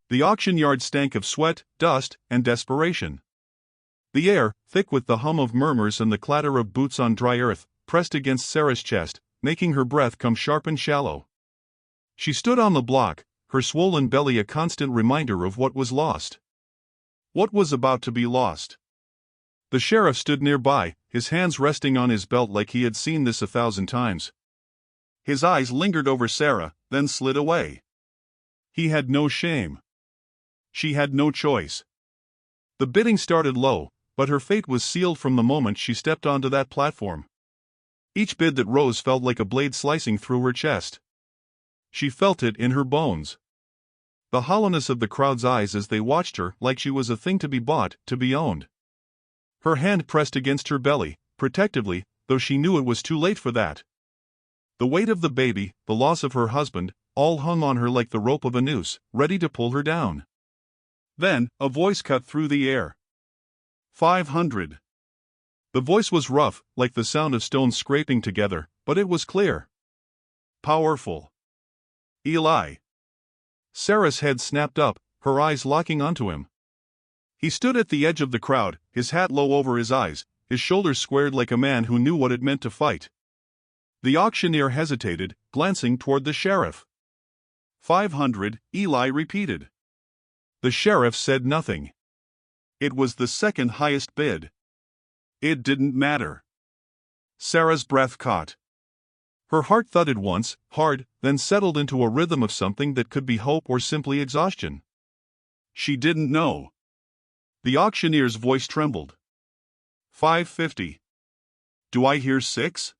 The auction yard stank of sweat, dust, and desperation. The air, thick with the hum of murmurs and the clatter of boots on dry earth, pressed against Sarah's chest, making her breath come sharp and shallow. She stood on the block, her swollen belly a constant reminder of what was lost. What was about to be lost? The sheriff stood nearby, his hands resting on his belt like he had seen this 1,000 times. His eyes lingered over Sarah, then slid away. He had no shame. She had no choice. The bidding started low, but her fate was sealed from the moment she stepped onto that platform. Each bid that rose felt like a blade slicing through her chest. She felt it in her bones. The hollowness of the crowd's eyes as they watched her like she was a thing to be bought, to be owned. Her hand pressed against her belly, protectively, though she knew it was too late for that. The weight of the baby, the loss of her husband, all hung on her like the rope of a noose, ready to pull her down. Then, a voice cut through the air. 500. The voice was rough, like the sound of stones scraping together, but it was clear. Powerful. Eli. Sarah's head snapped up, her eyes locking onto him. He stood at the edge of the crowd, his hat low over his eyes, his shoulders squared like a man who knew what it meant to fight. The auctioneer hesitated, glancing toward the sheriff. 500, Eli repeated. The sheriff said nothing. It was the second highest bid. It didn't matter. Sarah's breath caught. Her heart thudded once, hard, then settled into a rhythm of something that could be hope or simply exhaustion. She didn't know. The auctioneer's voice trembled. 550. Do I hear 6?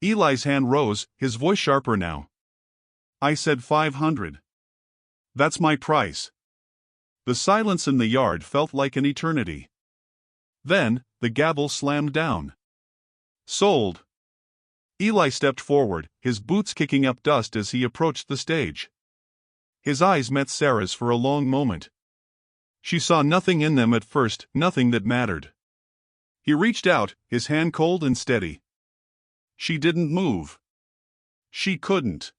Eli's hand rose, his voice sharper now. I said 500. That's my price. The silence in the yard felt like an eternity. Then, the gavel slammed down. Sold. Eli stepped forward, his boots kicking up dust as he approached the stage. His eyes met Sarah's for a long moment. She saw nothing in them at first, nothing that mattered. He reached out, his hand cold and steady. She didn't move. She couldn't.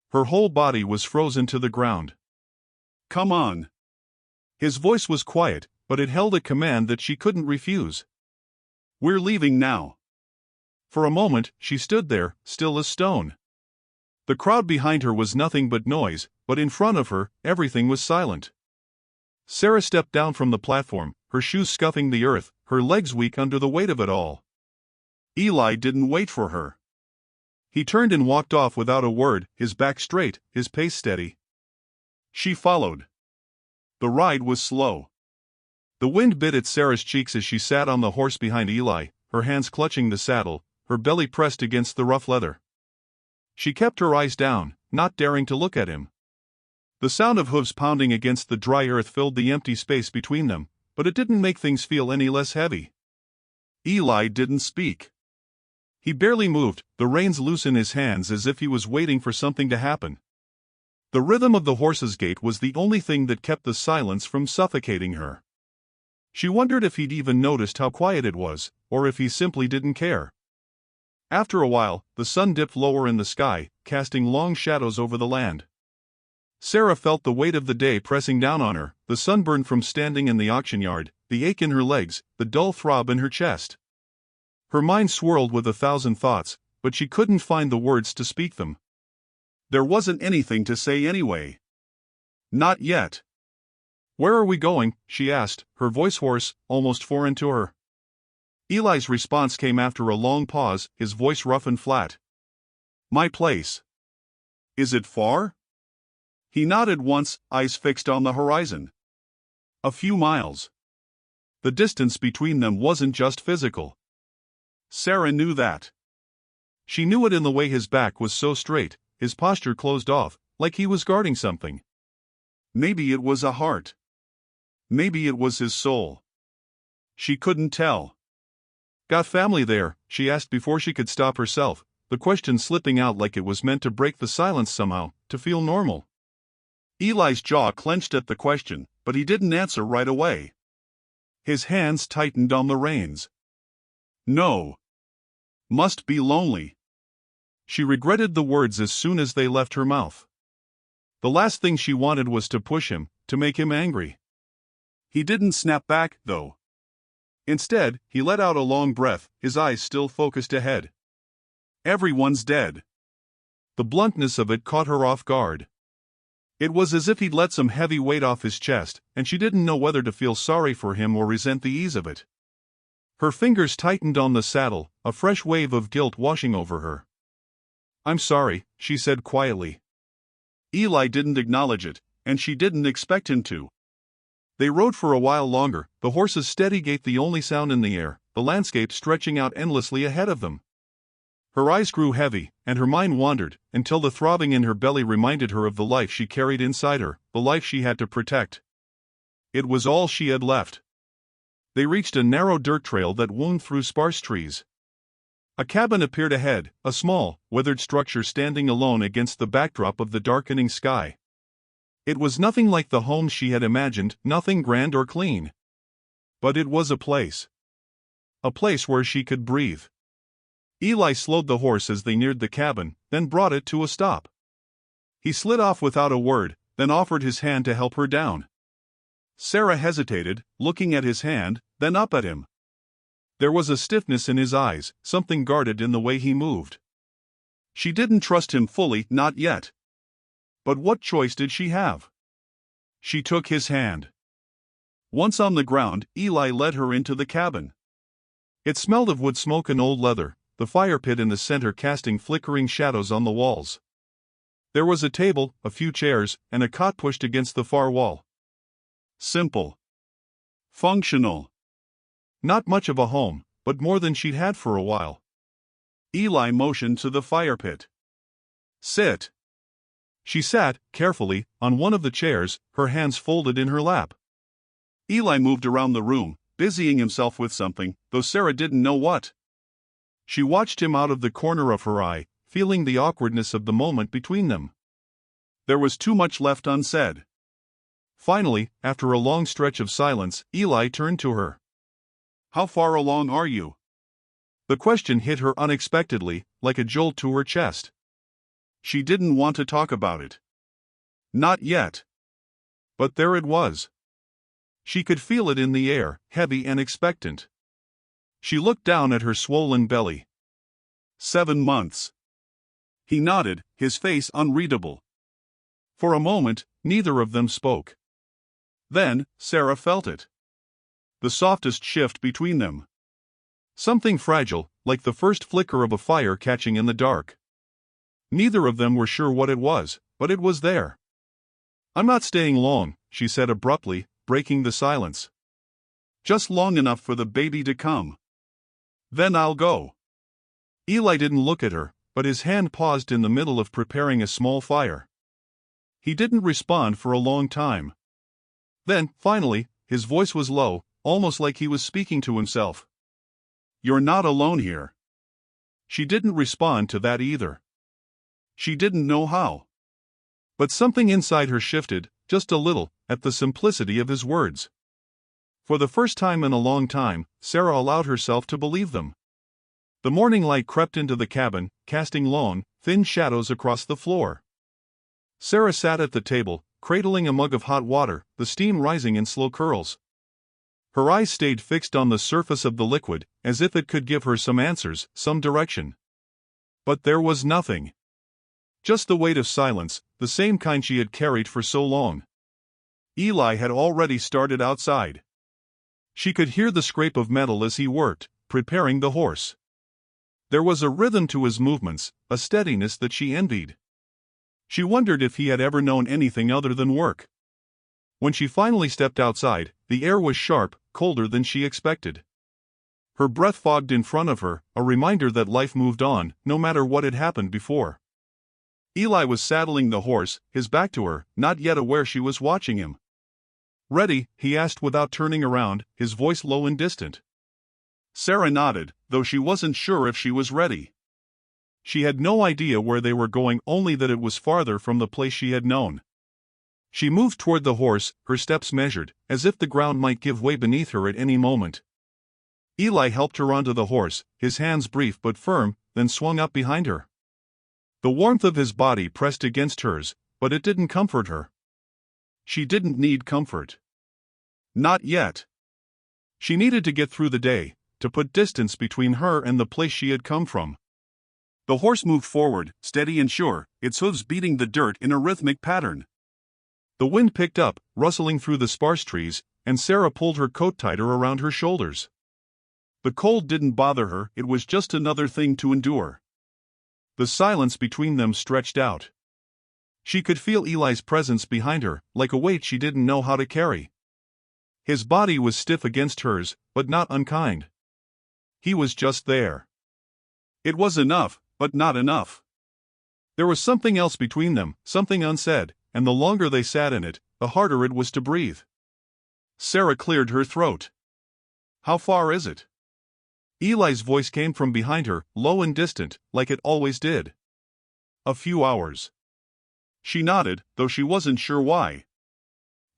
Her whole body was frozen to the ground. Come on. His voice was quiet, but it held a command that she couldn't refuse. We're leaving now. For a moment, she stood there, still as stone. The crowd behind her was nothing but noise, but in front of her, everything was silent. Sarah stepped down from the platform, her shoes scuffing the earth, her legs weak under the weight of it all. Eli didn't wait for her. He turned and walked off without a word, his back straight, his pace steady. She followed. The ride was slow. The wind bit at Sarah's cheeks as she sat on the horse behind Eli, her hands clutching the saddle, her belly pressed against the rough leather. She kept her eyes down, not daring to look at him. The sound of hooves pounding against the dry earth filled the empty space between them, but it didn't make things feel any less heavy. Eli didn't speak. He barely moved, the reins loose in his hands as if he was waiting for something to happen. The rhythm of the horse's gait was the only thing that kept the silence from suffocating her. She wondered if he'd even noticed how quiet it was, or if he simply didn't care. After a while, the sun dipped lower in the sky, casting long shadows over the land. Sarah felt the weight of the day pressing down on her, the sunburn from standing in the auction yard, the ache in her legs, the dull throb in her chest. Her mind swirled with 1,000 thoughts, but she couldn't find the words to speak them. There wasn't anything to say anyway. Not yet. Where are we going? She asked, her voice hoarse, almost foreign to her. Eli's response came after a long pause, his voice rough and flat. My place. Is it far? He nodded once, eyes fixed on the horizon. A few miles. The distance between them wasn't just physical. Sarah knew that. She knew it in the way his back was so straight, his posture closed off, like he was guarding something. Maybe it was a heart. Maybe it was his soul. She couldn't tell. Got family there? She asked before she could stop herself, the question slipping out like it was meant to break the silence somehow, to feel normal. Eli's jaw clenched at the question, but he didn't answer right away. His hands tightened on the reins. No. Must be lonely. She regretted the words as soon as they left her mouth. The last thing she wanted was to push him, to make him angry. He didn't snap back, though. Instead, he let out a long breath, his eyes still focused ahead. Everyone's dead. The bluntness of it caught her off guard. It was as if he'd let some heavy weight off his chest, and she didn't know whether to feel sorry for him or resent the ease of it. Her fingers tightened on the saddle, a fresh wave of guilt washing over her. "I'm sorry," she said quietly. Eli didn't acknowledge it, and she didn't expect him to. They rode for a while longer, the horse's steady gait the only sound in the air, the landscape stretching out endlessly ahead of them. Her eyes grew heavy, and her mind wandered, until the throbbing in her belly reminded her of the life she carried inside her, the life she had to protect. It was all she had left. They reached a narrow dirt trail that wound through sparse trees. A cabin appeared ahead, a small, weathered structure standing alone against the backdrop of the darkening sky. It was nothing like the home she had imagined, nothing grand or clean. But it was a place. A place where she could breathe. Eli slowed the horse as they neared the cabin, then brought it to a stop. He slid off without a word, then offered his hand to help her down. Sarah hesitated, looking at his hand, then up at him. There was a stiffness in his eyes, something guarded in the way he moved. She didn't trust him fully, not yet. But what choice did she have? She took his hand. Once on the ground, Eli led her into the cabin. It smelled of wood smoke and old leather, the fire pit in the center casting flickering shadows on the walls. There was a table, a few chairs, and a cot pushed against the far wall. Simple. Functional. Not much of a home, but more than she'd had for a while. Eli motioned to the fire pit. "Sit." She sat, carefully, on one of the chairs, her hands folded in her lap. Eli moved around the room, busying himself with something, though Sarah didn't know what. She watched him out of the corner of her eye, feeling the awkwardness of the moment between them. There was too much left unsaid. Finally, after a long stretch of silence, Eli turned to her. "How far along are you?" The question hit her unexpectedly, like a jolt to her chest. She didn't want to talk about it. Not yet. But there it was. She could feel it in the air, heavy and expectant. She looked down at her swollen belly. 7 months. He nodded, his face unreadable. For a moment, neither of them spoke. Then, Sarah felt it. The softest shift between them. Something fragile, like the first flicker of a fire catching in the dark. Neither of them were sure what it was, but it was there. "I'm not staying long," she said abruptly, breaking the silence. "Just long enough for the baby to come. Then I'll go." Eli didn't look at her, but his hand paused in the middle of preparing a small fire. He didn't respond for a long time. Then, finally, his voice was low, almost like he was speaking to himself. "You're not alone here." She didn't respond to that either. She didn't know how. But something inside her shifted, just a little, at the simplicity of his words. For the first time in a long time, Sarah allowed herself to believe them. The morning light crept into the cabin, casting long, thin shadows across the floor. Sarah sat at the table, cradling a mug of hot water, the steam rising in slow curls. Her eyes stayed fixed on the surface of the liquid, as if it could give her some answers, some direction. But there was nothing. Just the weight of silence, the same kind she had carried for so long. Eli had already started outside. She could hear the scrape of metal as he worked, preparing the horse. There was a rhythm to his movements, a steadiness that she envied. She wondered if he had ever known anything other than work. When she finally stepped outside, the air was sharp, colder than she expected. Her breath fogged in front of her, a reminder that life moved on, no matter what had happened before. Eli was saddling the horse, his back to her, not yet aware she was watching him. "Ready?" he asked without turning around, his voice low and distant. Sarah nodded, though she wasn't sure if she was ready. She had no idea where they were going, only that it was farther from the place she had known. She moved toward the horse, her steps measured, as if the ground might give way beneath her at any moment. Eli helped her onto the horse, his hands brief but firm, then swung up behind her. The warmth of his body pressed against hers, but it didn't comfort her. She didn't need comfort. Not yet. She needed to get through the day, to put distance between her and the place she had come from. The horse moved forward, steady and sure, its hooves beating the dirt in a rhythmic pattern. The wind picked up, rustling through the sparse trees, and Sarah pulled her coat tighter around her shoulders. The cold didn't bother her, it was just another thing to endure. The silence between them stretched out. She could feel Eli's presence behind her, like a weight she didn't know how to carry. His body was stiff against hers, but not unkind. He was just there. It was enough, but not enough. There was something else between them, something unsaid, and the longer they sat in it, the harder it was to breathe. Sarah cleared her throat. "How far is it?" Eli's voice came from behind her, low and distant, like it always did. "A few hours." She nodded, though she wasn't sure why.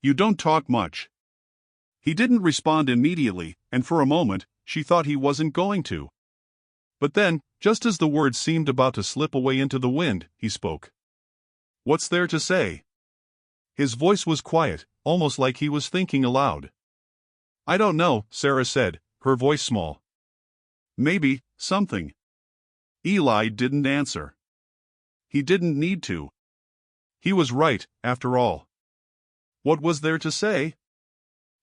"You don't talk much." He didn't respond immediately, and for a moment, she thought he wasn't going to. But then, just as the words seemed about to slip away into the wind, he spoke. "What's there to say?" His voice was quiet, almost like he was thinking aloud. "I don't know," Sarah said, her voice small. "Maybe, something." Eli didn't answer. He didn't need to. He was right, after all. What was there to say?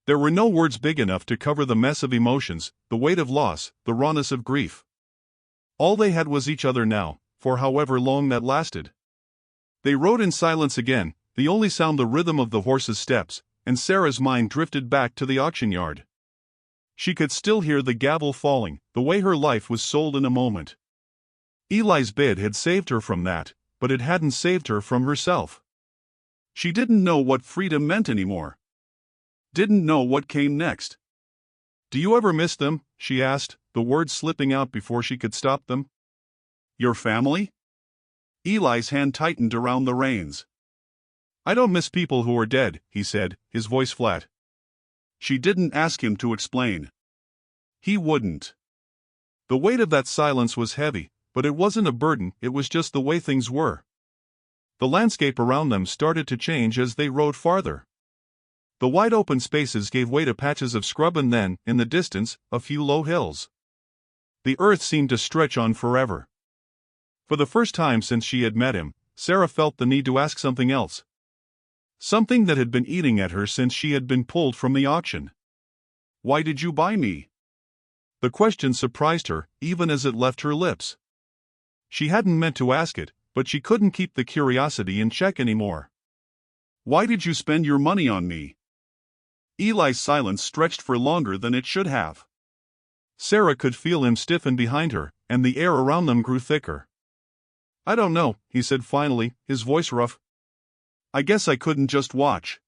There were no words big enough to cover the mess of emotions, the weight of loss, the rawness of grief. All they had was each other now, for however long that lasted. They rode in silence again, the only sound the rhythm of the horse's steps, and Sarah's mind drifted back to the auction yard. She could still hear the gavel falling, the way her life was sold in a moment. Eli's bid had saved her from that, but it hadn't saved her from herself. She didn't know what freedom meant anymore. Didn't know what came next. "Do you ever miss them?" she asked, the words slipping out before she could stop them. "Your family?" Eli's hand tightened around the reins. "I don't miss people who are dead," he said, his voice flat. She didn't ask him to explain. He wouldn't. The weight of that silence was heavy, but it wasn't a burden, it was just the way things were. The landscape around them started to change as they rode farther. The wide open spaces gave way to patches of scrub and then, in the distance, a few low hills. The earth seemed to stretch on forever. For the first time since she had met him, Sarah felt the need to ask something else. Something that had been eating at her since she had been pulled from the auction. "Why did you buy me?" The question surprised her, even as it left her lips. She hadn't meant to ask it, but she couldn't keep the curiosity in check anymore. "Why did you spend your money on me?" Eli's silence stretched for longer than it should have. Sarah could feel him stiffen behind her, and the air around them grew thicker. "I don't know," he said finally, his voice rough. "I guess I couldn't just watch."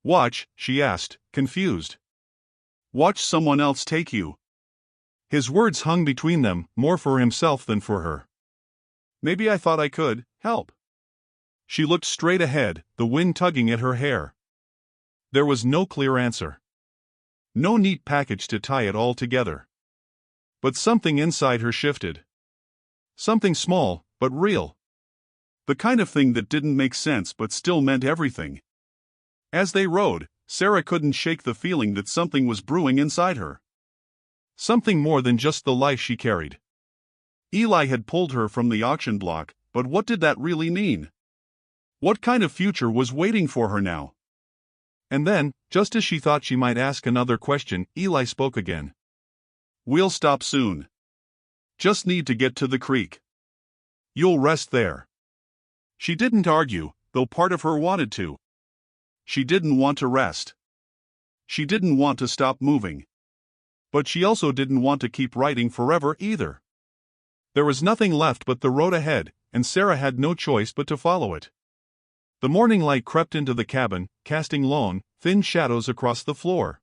"Watch?" she asked, confused. "Watch someone else take you." His words hung between them, more for himself than for her. "Maybe I thought I could help." She looked straight ahead, the wind tugging at her hair. There was no clear answer. No neat package to tie it all together. But something inside her shifted. Something small, but real. The kind of thing that didn't make sense but still meant everything. As they rode, Sarah couldn't shake the feeling that something was brewing inside her. Something more than just the life she carried. Eli had pulled her from the auction block, but what did that really mean? What kind of future was waiting for her now? And then, just as she thought she might ask another question, Eli spoke again. "We'll stop soon. Just need to get to the creek. You'll rest there." She didn't argue, though part of her wanted to. She didn't want to rest. She didn't want to stop moving. But she also didn't want to keep riding forever either. There was nothing left but the road ahead, and Sarah had no choice but to follow it. The morning light crept into the cabin, casting long, thin shadows across the floor.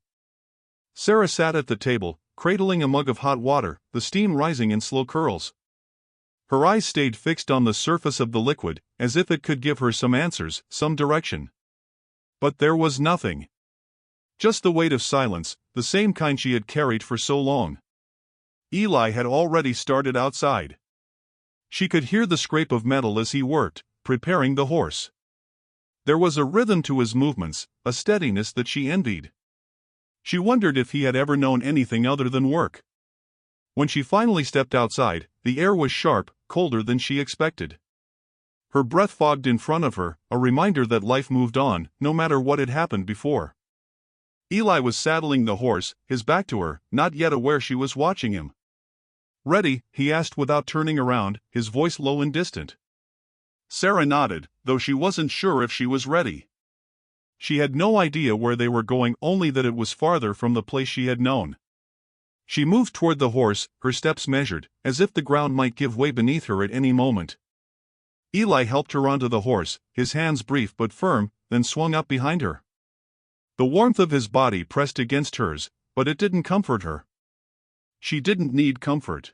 Sarah sat at the table, cradling a mug of hot water, the steam rising in slow curls. Her eyes stayed fixed on the surface of the liquid, as if it could give her some answers, some direction. But there was nothing. Just the weight of silence, the same kind she had carried for so long. Eli had already started outside. She could hear the scrape of metal as he worked, preparing the horse. There was a rhythm to his movements, a steadiness that she envied. She wondered if he had ever known anything other than work. When she finally stepped outside, the air was sharp, colder than she expected. Her breath fogged in front of her, a reminder that life moved on, no matter what had happened before. Eli was saddling the horse, his back to her, not yet aware she was watching him. "Ready?" he asked without turning around, his voice low and distant. Sarah nodded, though she wasn't sure if she was ready. She had no idea where they were going, only that it was farther from the place she had known. She moved toward the horse, her steps measured, as if the ground might give way beneath her at any moment. Eli helped her onto the horse, his hands brief but firm, then swung up behind her. The warmth of his body pressed against hers, but it didn't comfort her. She didn't need comfort.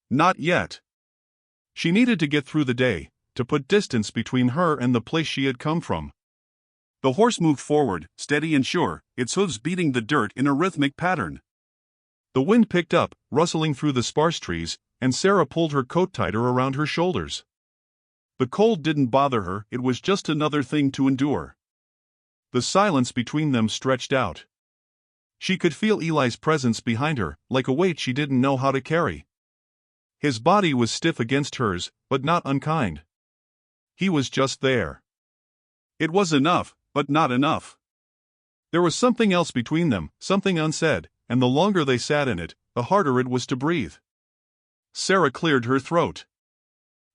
Not yet. She needed to get through the day, to put distance between her and the place she had come from. The horse moved forward, steady and sure, its hooves beating the dirt in a rhythmic pattern. The wind picked up, rustling through the sparse trees, and Sarah pulled her coat tighter around her shoulders. The cold didn't bother her, it was just another thing to endure. The silence between them stretched out. She could feel Eli's presence behind her, like a weight she didn't know how to carry. His body was stiff against hers, but not unkind. He was just there. It was enough, but not enough. There was something else between them, something unsaid, and the longer they sat in it, the harder it was to breathe. Sarah cleared her throat.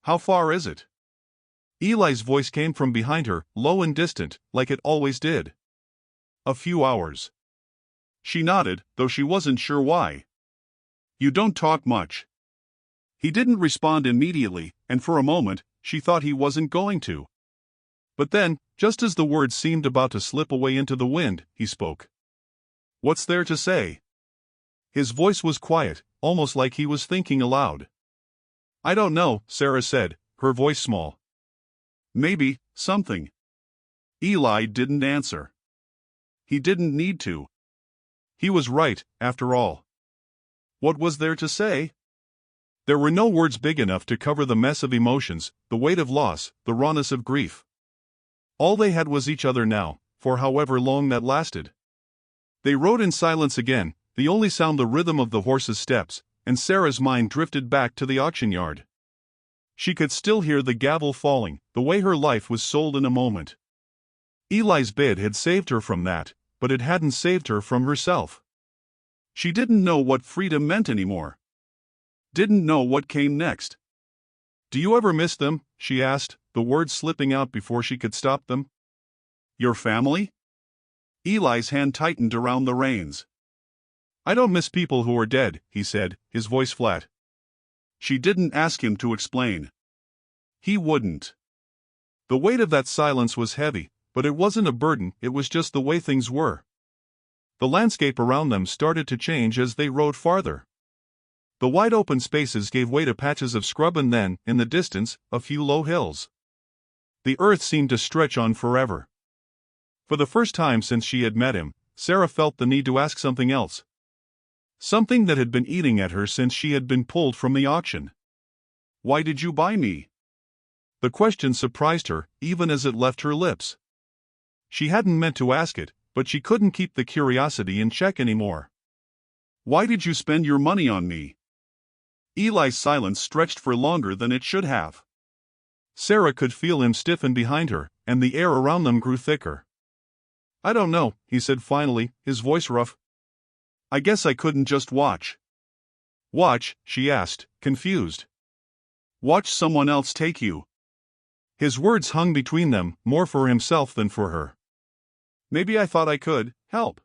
"How far is it?" Eli's voice came from behind her, low and distant, like it always did. "A few hours." She nodded, though she wasn't sure why. "You don't talk much." He didn't respond immediately, and for a moment, she thought he wasn't going to. But then, just as the words seemed about to slip away into the wind, he spoke. "What's there to say?" His voice was quiet, almost like he was thinking aloud. "I don't know," Sarah said, her voice small. "Maybe, something." Eli didn't answer. He didn't need to. He was right, after all. What was there to say? There were no words big enough to cover the mess of emotions, the weight of loss, the rawness of grief. All they had was each other now, for however long that lasted. They rode in silence again, the only sound the rhythm of the horse's steps, and Sarah's mind drifted back to the auction yard. She could still hear the gavel falling, the way her life was sold in a moment. Eli's bid had saved her from that, but it hadn't saved her from herself. She didn't know what freedom meant anymore. Didn't know what came next. "Do you ever miss them?" she asked, the words slipping out before she could stop them. "Your family?" Eli's hand tightened around the reins. "I don't miss people who are dead," he said, his voice flat. She didn't ask him to explain. He wouldn't. The weight of that silence was heavy, but it wasn't a burden, it was just the way things were. The landscape around them started to change as they rode farther. The wide open spaces gave way to patches of scrub and then, in the distance, a few low hills. The earth seemed to stretch on forever. For the first time since she had met him, Sarah felt the need to ask something else. Something that had been eating at her since she had been pulled from the auction. "Why did you buy me?" The question surprised her, even as it left her lips. She hadn't meant to ask it, but she couldn't keep the curiosity in check anymore. "Why did you spend your money on me?" Eli's silence stretched for longer than it should have. Sarah could feel him stiffen behind her, and the air around them grew thicker. "I don't know," he said finally, his voice rough. "I guess I couldn't just watch." "Watch?" she asked, confused. "Watch someone else take you." His words hung between them, more for himself than for her. "Maybe I thought I could help."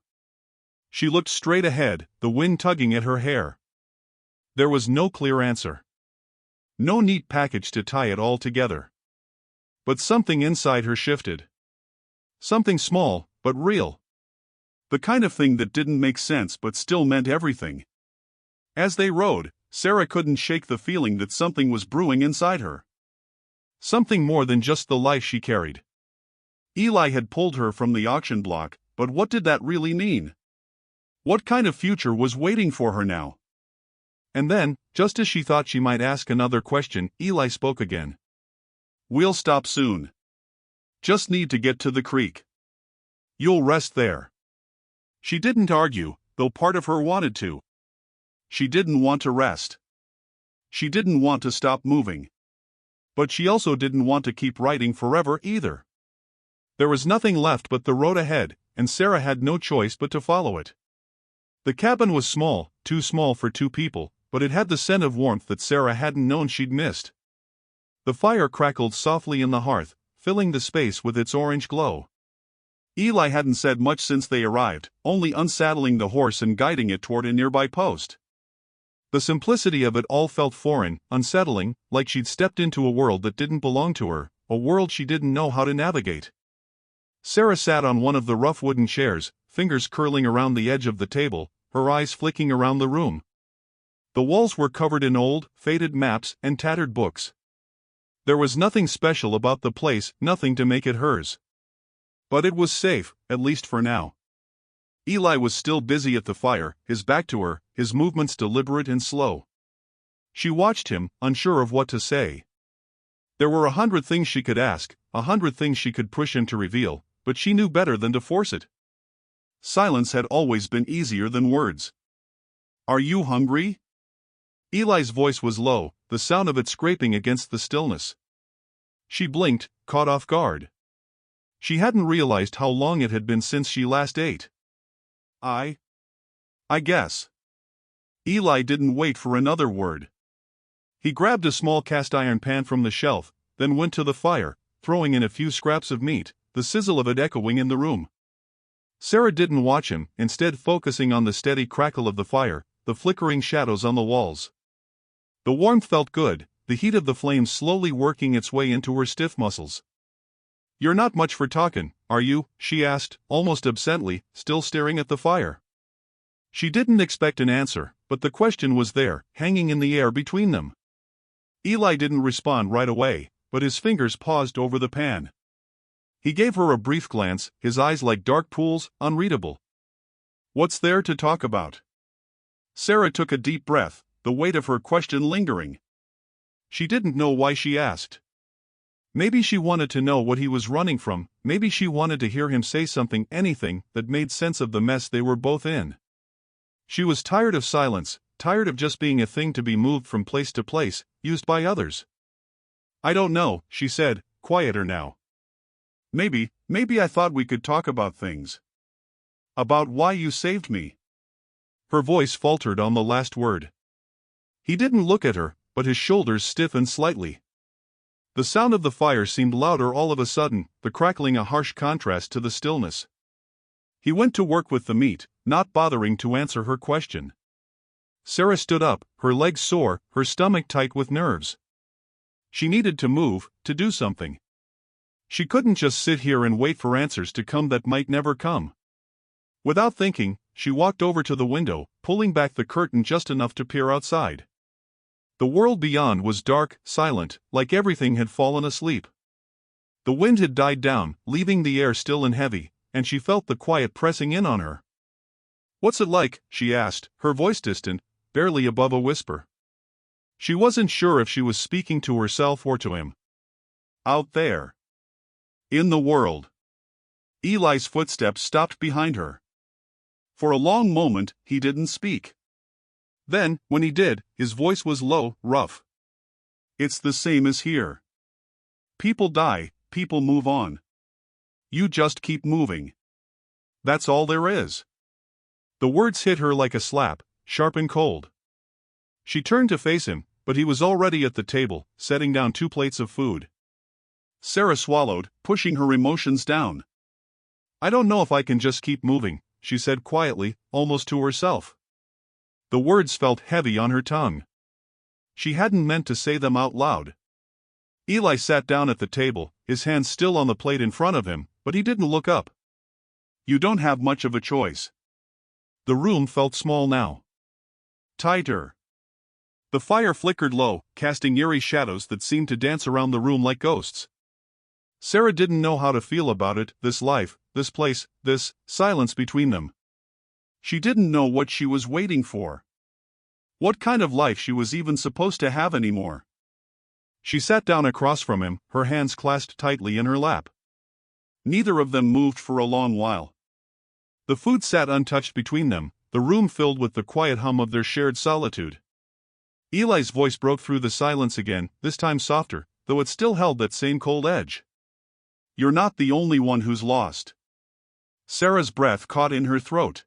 She looked straight ahead, the wind tugging at her hair. There was no clear answer. No neat package to tie it all together. But something inside her shifted. Something small, but real. The kind of thing that didn't make sense but still meant everything. As they rode, Sarah couldn't shake the feeling that something was brewing inside her. Something more than just the life she carried. Eli had pulled her from the auction block, but what did that really mean? What kind of future was waiting for her now? And then, just as she thought she might ask another question, Eli spoke again. "We'll stop soon. Just need to get to the creek. You'll rest there." She didn't argue, though part of her wanted to. She didn't want to rest. She didn't want to stop moving. But she also didn't want to keep riding forever either. There was nothing left but the road ahead, and Sarah had no choice but to follow it. The cabin was small, too small for two people, but it had the scent of warmth that Sarah hadn't known she'd missed. The fire crackled softly in the hearth, filling the space with its orange glow. Eli hadn't said much since they arrived, only unsaddling the horse and guiding it toward a nearby post. The simplicity of it all felt foreign, unsettling, like she'd stepped into a world that didn't belong to her, a world she didn't know how to navigate. Sarah sat on one of the rough wooden chairs, fingers curling around the edge of the table, her eyes flicking around the room. The walls were covered in old, faded maps and tattered books. There was nothing special about the place, nothing to make it hers. But it was safe, at least for now. Eli was still busy at the fire, his back to her, his movements deliberate and slow. She watched him, unsure of what to say. There were 100 things she could ask, 100 things she could push him to reveal, but she knew better than to force it. Silence had always been easier than words. "Are you hungry?" Eli's voice was low, the sound of it scraping against the stillness. She blinked, caught off guard. She hadn't realized how long it had been since she last ate. I guess." Eli didn't wait for another word. He grabbed a small cast-iron pan from the shelf, then went to the fire, throwing in a few scraps of meat, the sizzle of it echoing in the room. Sarah didn't watch him, instead focusing on the steady crackle of the fire, the flickering shadows on the walls. The warmth felt good, the heat of the flames slowly working its way into her stiff muscles. "You're not much for talking, are you?" she asked, almost absently, still staring at the fire. She didn't expect an answer, but the question was there, hanging in the air between them. Eli didn't respond right away, but his fingers paused over the pan. He gave her a brief glance, his eyes like dark pools, unreadable. "What's there to talk about?" Sarah took a deep breath, the weight of her question lingering. She didn't know why she asked. Maybe she wanted to know what he was running from, maybe she wanted to hear him say something, anything, that made sense of the mess they were both in. She was tired of silence, tired of just being a thing to be moved from place to place, used by others. "I don't know," she said, quieter now. Maybe I thought we could talk about things. About why you saved me." Her voice faltered on the last word. He didn't look at her, but his shoulders stiffened slightly. The sound of the fire seemed louder all of a sudden, the crackling a harsh contrast to the stillness. He went to work with the meat, not bothering to answer her question. Sarah stood up, her legs sore, her stomach tight with nerves. She needed to move, to do something. She couldn't just sit here and wait for answers to come that might never come. Without thinking, she walked over to the window, pulling back the curtain just enough to peer outside. The world beyond was dark, silent, like everything had fallen asleep. The wind had died down, leaving the air still and heavy, and she felt the quiet pressing in on her. "What's it like?" she asked, her voice distant, barely above a whisper. She wasn't sure if she was speaking to herself or to him. "Out there. In the world." Eli's footsteps stopped behind her. For a long moment, he didn't speak. Then, when he did, his voice was low, rough. "It's the same as here. People die, people move on. You just keep moving. That's all there is." The words hit her like a slap, sharp and cold. She turned to face him, but he was already at the table, setting down 2 plates of food. Sarah swallowed, pushing her emotions down. "I don't know if I can just keep moving," she said quietly, almost to herself. The words felt heavy on her tongue. She hadn't meant to say them out loud. Eli sat down at the table, his hands still on the plate in front of him, but he didn't look up. "You don't have much of a choice." The room felt small now. Tighter. The fire flickered low, casting eerie shadows that seemed to dance around the room like ghosts. Sarah didn't know how to feel about it, this life, this place, this silence between them. She didn't know what she was waiting for. What kind of life she was even supposed to have anymore. She sat down across from him, her hands clasped tightly in her lap. Neither of them moved for a long while. The food sat untouched between them, the room filled with the quiet hum of their shared solitude. Eli's voice broke through the silence again, this time softer, though it still held that same cold edge. "You're not the only one who's lost." Sarah's breath caught in her throat.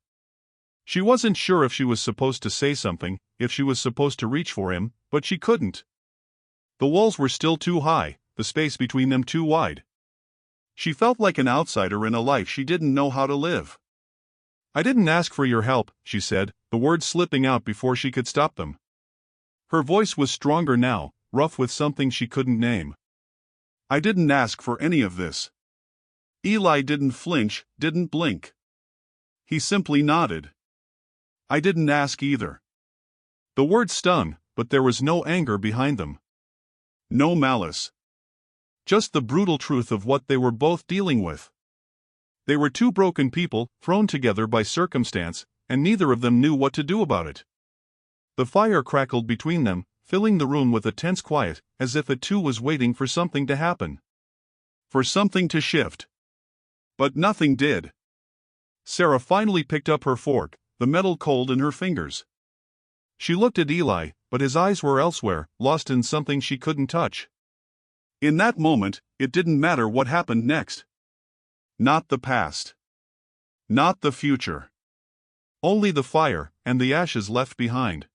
She wasn't sure if she was supposed to say something, if she was supposed to reach for him, but she couldn't. The walls were still too high, the space between them too wide. She felt like an outsider in a life she didn't know how to live. "I didn't ask for your help," she said, the words slipping out before she could stop them. Her voice was stronger now, rough with something she couldn't name. "I didn't ask for any of this." Eli didn't flinch, didn't blink. He simply nodded. "I didn't ask either." The words stung, but there was no anger behind them. No malice. Just the brutal truth of what they were both dealing with. They were two broken people, thrown together by circumstance, and neither of them knew what to do about it. The fire crackled between them, filling the room with a tense quiet, as if it too was waiting for something to happen. For something to shift. But nothing did. Sarah finally picked up her fork, the metal cold in her fingers. She looked at Eli, but his eyes were elsewhere, lost in something she couldn't touch. In that moment, it didn't matter what happened next. Not the past. Not the future. Only the fire, and the ashes left behind.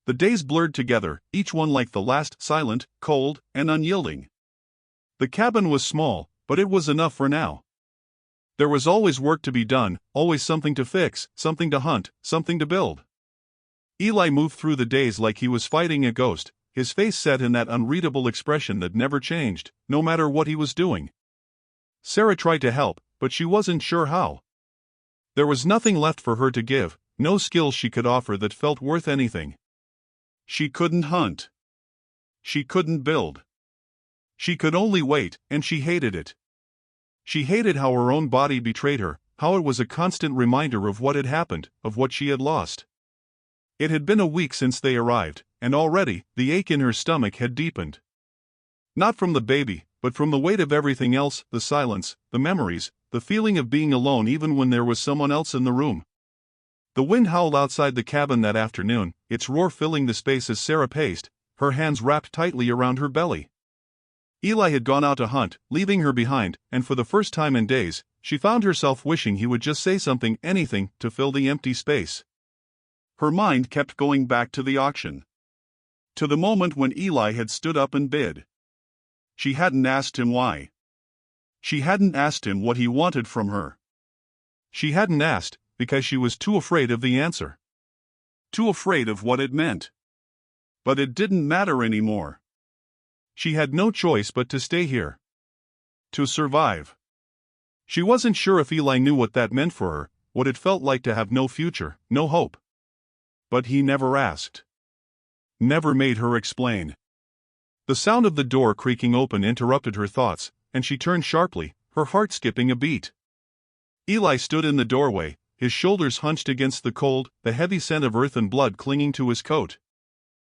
The days blurred together, each one like the last, silent, cold, and unyielding. The cabin was small, but it was enough for now. There was always work to be done, always something to fix, something to hunt, something to build. Eli moved through the days like he was fighting a ghost, his face set in that unreadable expression that never changed, no matter what he was doing. Sarah tried to help, but she wasn't sure how. There was nothing left for her to give, no skills she could offer that felt worth anything. She couldn't hunt. She couldn't build. She could only wait, and she hated it. She hated how her own body betrayed her, how it was a constant reminder of what had happened, of what she had lost. It had been a week since they arrived, and already, the ache in her stomach had deepened. Not from the baby, but from the weight of everything else, the silence, the memories, the feeling of being alone even when there was someone else in the room. The wind howled outside the cabin that afternoon, its roar filling the space as Sarah paced, her hands wrapped tightly around her belly. Eli had gone out to hunt, leaving her behind, and for the first time in days, she found herself wishing he would just say something, anything, to fill the empty space. Her mind kept going back to the auction. To the moment when Eli had stood up and bid. She hadn't asked him why. She hadn't asked him what he wanted from her. She hadn't asked, because she was too afraid of the answer. Too afraid of what it meant. But it didn't matter anymore. She had no choice but to stay here. To survive. She wasn't sure if Eli knew what that meant for her, what it felt like to have no future, no hope. But he never asked. Never made her explain. The sound of the door creaking open interrupted her thoughts, and she turned sharply, her heart skipping a beat. Eli stood in the doorway, his shoulders hunched against the cold, the heavy scent of earth and blood clinging to his coat.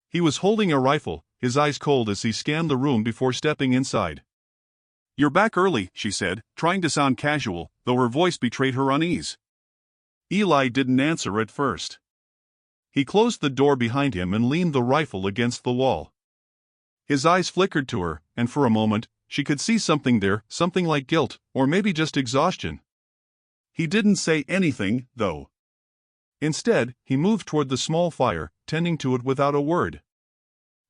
He was holding a rifle, his eyes cold as he scanned the room before stepping inside. "You're back early," she said, trying to sound casual, though her voice betrayed her unease. Eli didn't answer at first. He closed the door behind him and leaned the rifle against the wall. His eyes flickered to her, and for a moment, she could see something there, something like guilt, or maybe just exhaustion. He didn't say anything, though. Instead, he moved toward the small fire, tending to it without a word.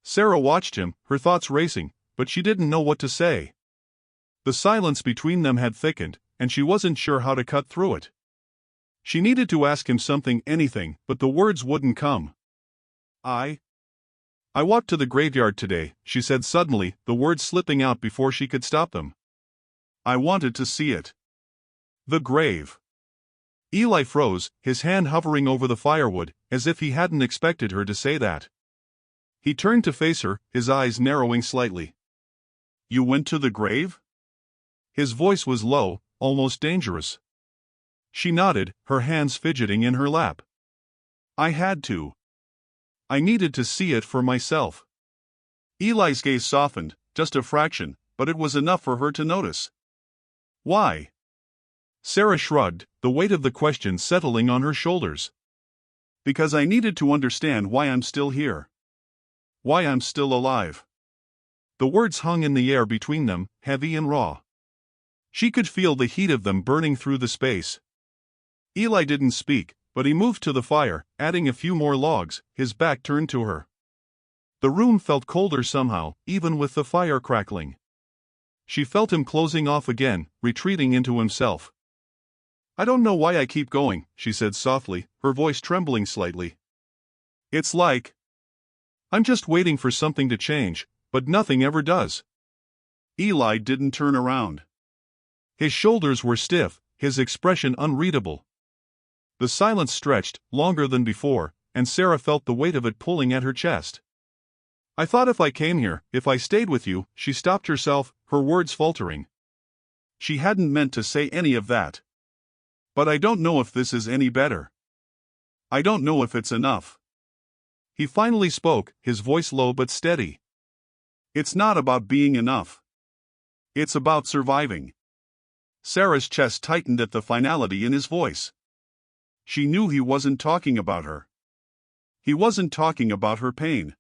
Sarah watched him, her thoughts racing, but she didn't know what to say. The silence between them had thickened, and she wasn't sure how to cut through it. She needed to ask him something, anything, but the words wouldn't come. I walked to the graveyard today," she said suddenly, the words slipping out before she could stop them. "I wanted to see it. The grave." Eli froze, his hand hovering over the firewood, as if he hadn't expected her to say that. He turned to face her, his eyes narrowing slightly. "You went to the grave?" His voice was low, almost dangerous. She nodded, her hands fidgeting in her lap. "I had to." I needed to see it for myself. Eli's gaze softened, just a fraction, but it was enough for her to notice. Why? Sarah shrugged, the weight of the question settling on her shoulders. Because I needed to understand why I'm still here. Why I'm still alive. The words hung in the air between them, heavy and raw. She could feel the heat of them burning through the space. Eli didn't speak, but he moved to the fire, adding a few more logs, his back turned to her. The room felt colder somehow, even with the fire crackling. She felt him closing off again, retreating into himself. I don't know why I keep going, she said softly, her voice trembling slightly. It's like I'm just waiting for something to change, but nothing ever does. Eli didn't turn around. His shoulders were stiff, his expression unreadable. The silence stretched, longer than before, and Sarah felt the weight of it pulling at her chest. I thought if I came here, if I stayed with you, she stopped herself, her words faltering. She hadn't meant to say any of that. But I don't know if this is any better. I don't know if it's enough. He finally spoke, his voice low but steady. It's not about being enough. It's about surviving. Sarah's chest tightened at the finality in his voice. She knew he wasn't talking about her. He wasn't talking about her pain.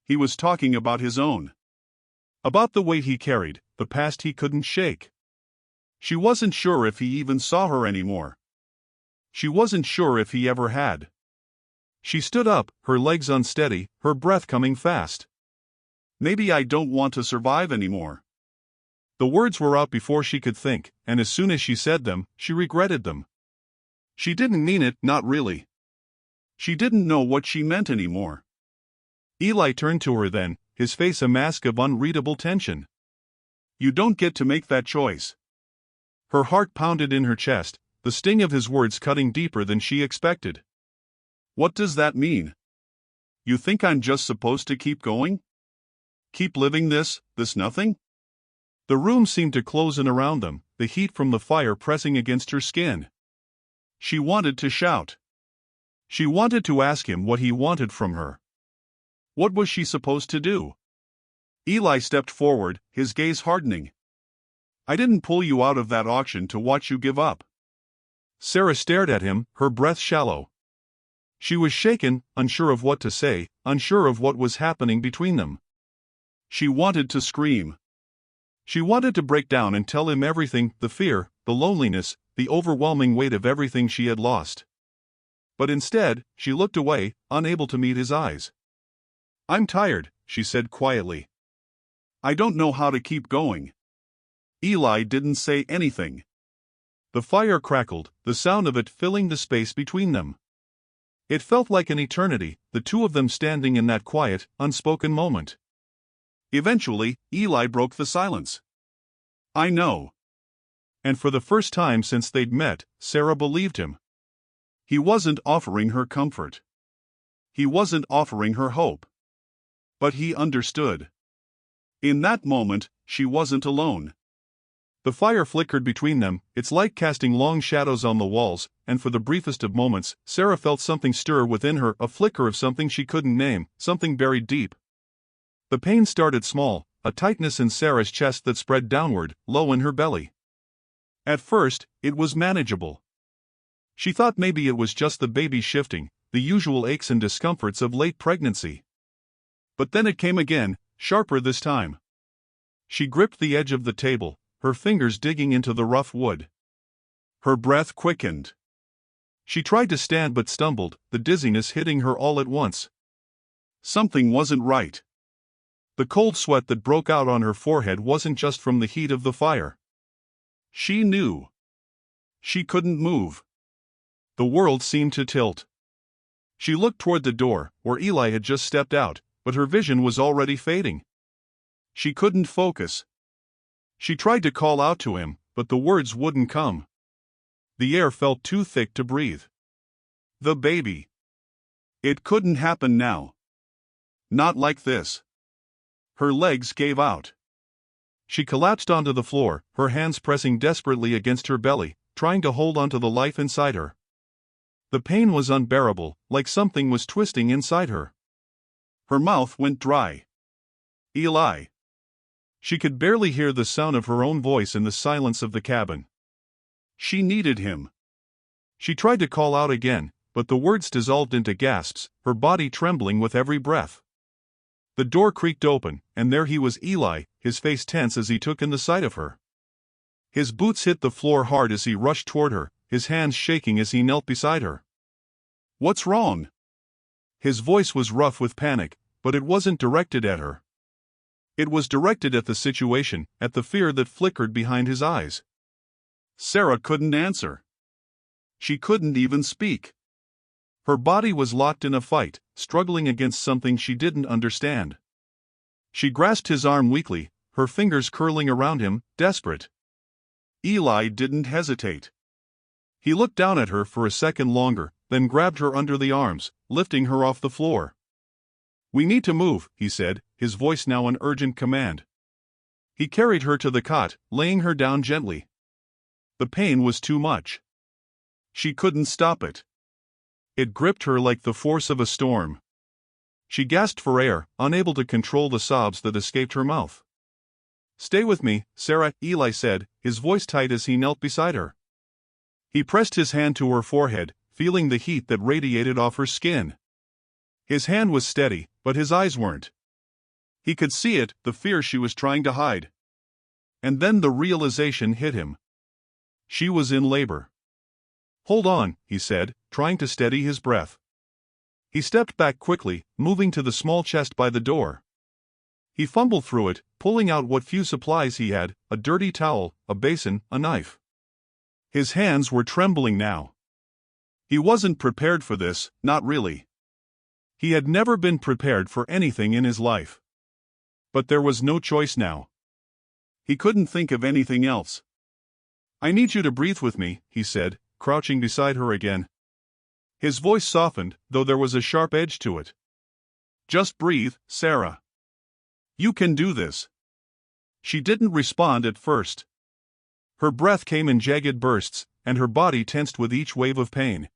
He was talking about his own. About the weight he carried, the past he couldn't shake. She wasn't sure if he even saw her anymore. She wasn't sure if he ever had. She stood up, her legs unsteady, her breath coming fast. Maybe I don't want to survive anymore. The words were out before she could think, and as soon as she said them, she regretted them. She didn't mean it, not really. She didn't know what she meant anymore. Eli turned to her then, his face a mask of unreadable tension. You don't get to make that choice. Her heart pounded in her chest, the sting of his words cutting deeper than she expected. What does that mean? You think I'm just supposed to keep going? Keep living this nothing? The room seemed to close in around them, the heat from the fire pressing against her skin. She wanted to shout. She wanted to ask him what he wanted from her. What was she supposed to do? Eli stepped forward, his gaze hardening. I didn't pull you out of that auction to watch you give up. Sarah stared at him, her breath shallow. She was shaken, unsure of what to say, unsure of what was happening between them. She wanted to scream. She wanted to break down and tell him everything, the fear, the loneliness, the overwhelming weight of everything she had lost. But instead, she looked away, unable to meet his eyes. I'm tired, she said quietly. I don't know how to keep going. Eli didn't say anything. The fire crackled, the sound of it filling the space between them. It felt like an eternity, the two of them standing in that quiet, unspoken moment. Eventually, Eli broke the silence. I know. And for the first time since they'd met, Sarah believed him. He wasn't offering her comfort. He wasn't offering her hope. But he understood. In that moment, she wasn't alone. The fire flickered between them, its light casting long shadows on the walls, and for the briefest of moments, Sarah felt something stir within her, a flicker of something she couldn't name, something buried deep. The pain started small, a tightness in Sarah's chest that spread downward, low in her belly. At first, it was manageable. She thought maybe it was just the baby shifting, the usual aches and discomforts of late pregnancy. But then it came again, sharper this time. She gripped the edge of the table, her fingers digging into the rough wood. Her breath quickened. She tried to stand but stumbled, the dizziness hitting her all at once. Something wasn't right. The cold sweat that broke out on her forehead wasn't just from the heat of the fire. She knew. She couldn't move. The world seemed to tilt. She looked toward the door, where Eli had just stepped out, but her vision was already fading. She couldn't focus. She tried to call out to him, but the words wouldn't come. The air felt too thick to breathe. The baby. It couldn't happen now. Not like this. Her legs gave out. She collapsed onto the floor, her hands pressing desperately against her belly, trying to hold onto the life inside her. The pain was unbearable, like something was twisting inside her. Her mouth went dry. Eli. She could barely hear the sound of her own voice in the silence of the cabin. She needed him. She tried to call out again, but the words dissolved into gasps, her body trembling with every breath. The door creaked open, and there he was, Eli, his face tense as he took in the sight of her. His boots hit the floor hard as he rushed toward her, his hands shaking as he knelt beside her. "What's wrong?" His voice was rough with panic, but it wasn't directed at her. It was directed at the situation, at the fear that flickered behind his eyes. Sarah couldn't answer. She couldn't even speak. Her body was locked in a fight, struggling against something she didn't understand. She grasped his arm weakly, her fingers curling around him, desperate. Eli didn't hesitate. He looked down at her for a second longer, then grabbed her under the arms, lifting her off the floor. "We need to move," he said, his voice now an urgent command. He carried her to the cot, laying her down gently. The pain was too much. She couldn't stop it. It gripped her like the force of a storm. She gasped for air, unable to control the sobs that escaped her mouth. "Stay with me, Sarah," Eli said, his voice tight as he knelt beside her. He pressed his hand to her forehead, feeling the heat that radiated off her skin. His hand was steady, but his eyes weren't. He could see it, the fear she was trying to hide. And then the realization hit him. She was in labor. "Hold on," he said, trying to steady his breath. He stepped back quickly, moving to the small chest by the door. He fumbled through it, pulling out what few supplies he had, a dirty towel, a basin, a knife. His hands were trembling now. He wasn't prepared for this, not really. He had never been prepared for anything in his life. But there was no choice now. He couldn't think of anything else. "I need you to breathe with me," he said, crouching beside her again. His voice softened, though there was a sharp edge to it. "Just breathe, Sarah. You can do this." She didn't respond at first. Her breath came in jagged bursts, and her body tensed with each wave of pain.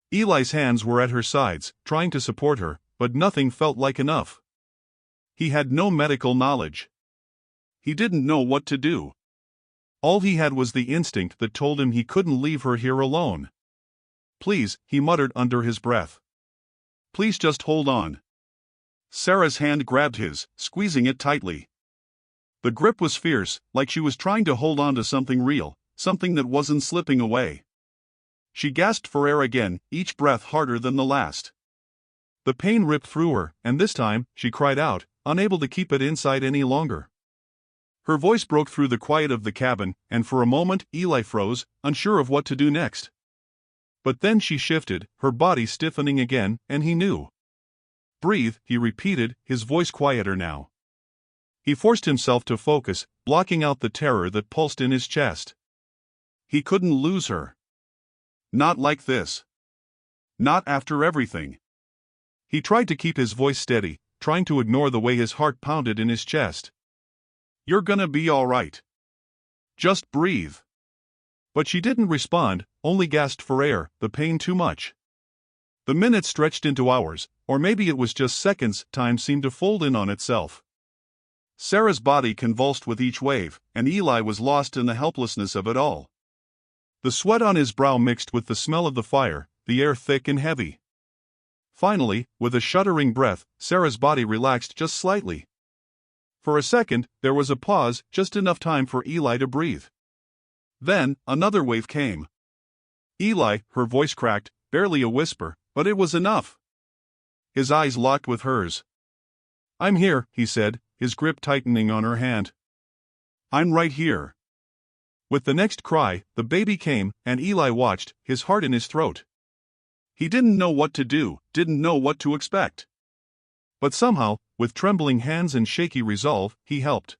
Eli's hands were at her sides, trying to support her, but nothing felt like enough. He had no medical knowledge. He didn't know what to do. All he had was the instinct that told him he couldn't leave her here alone. "Please," he muttered under his breath. "Please just hold on." Sarah's hand grabbed his, squeezing it tightly. The grip was fierce, like she was trying to hold on to something real, something that wasn't slipping away. She gasped for air again, each breath harder than the last. The pain ripped through her, and this time, she cried out, unable to keep it inside any longer. Her voice broke through the quiet of the cabin, and for a moment, Eli froze, unsure of what to do next. But then she shifted, her body stiffening again, and he knew. "Breathe," he repeated, his voice quieter now. He forced himself to focus, blocking out the terror that pulsed in his chest. He couldn't lose her. Not like this. Not after everything. He tried to keep his voice steady, trying to ignore the way his heart pounded in his chest. "You're gonna be all right. Just breathe." But she didn't respond, only gasped for air, the pain too much. The minutes stretched into hours, or maybe it was just seconds. Time seemed to fold in on itself. Sarah's body convulsed with each wave, and Eli was lost in the helplessness of it all. The sweat on his brow mixed with the smell of the fire, the air thick and heavy. Finally, with a shuddering breath, Sarah's body relaxed just slightly. For a second, there was a pause, just enough time for Eli to breathe. Then, another wave came. "Eli," her voice cracked, barely a whisper, but it was enough. His eyes locked with hers. "I'm here," he said, his grip tightening on her hand. "I'm right here." With the next cry, the baby came, and Eli watched, his heart in his throat. He didn't know what to do, didn't know what to expect. But somehow, with trembling hands and shaky resolve, he helped.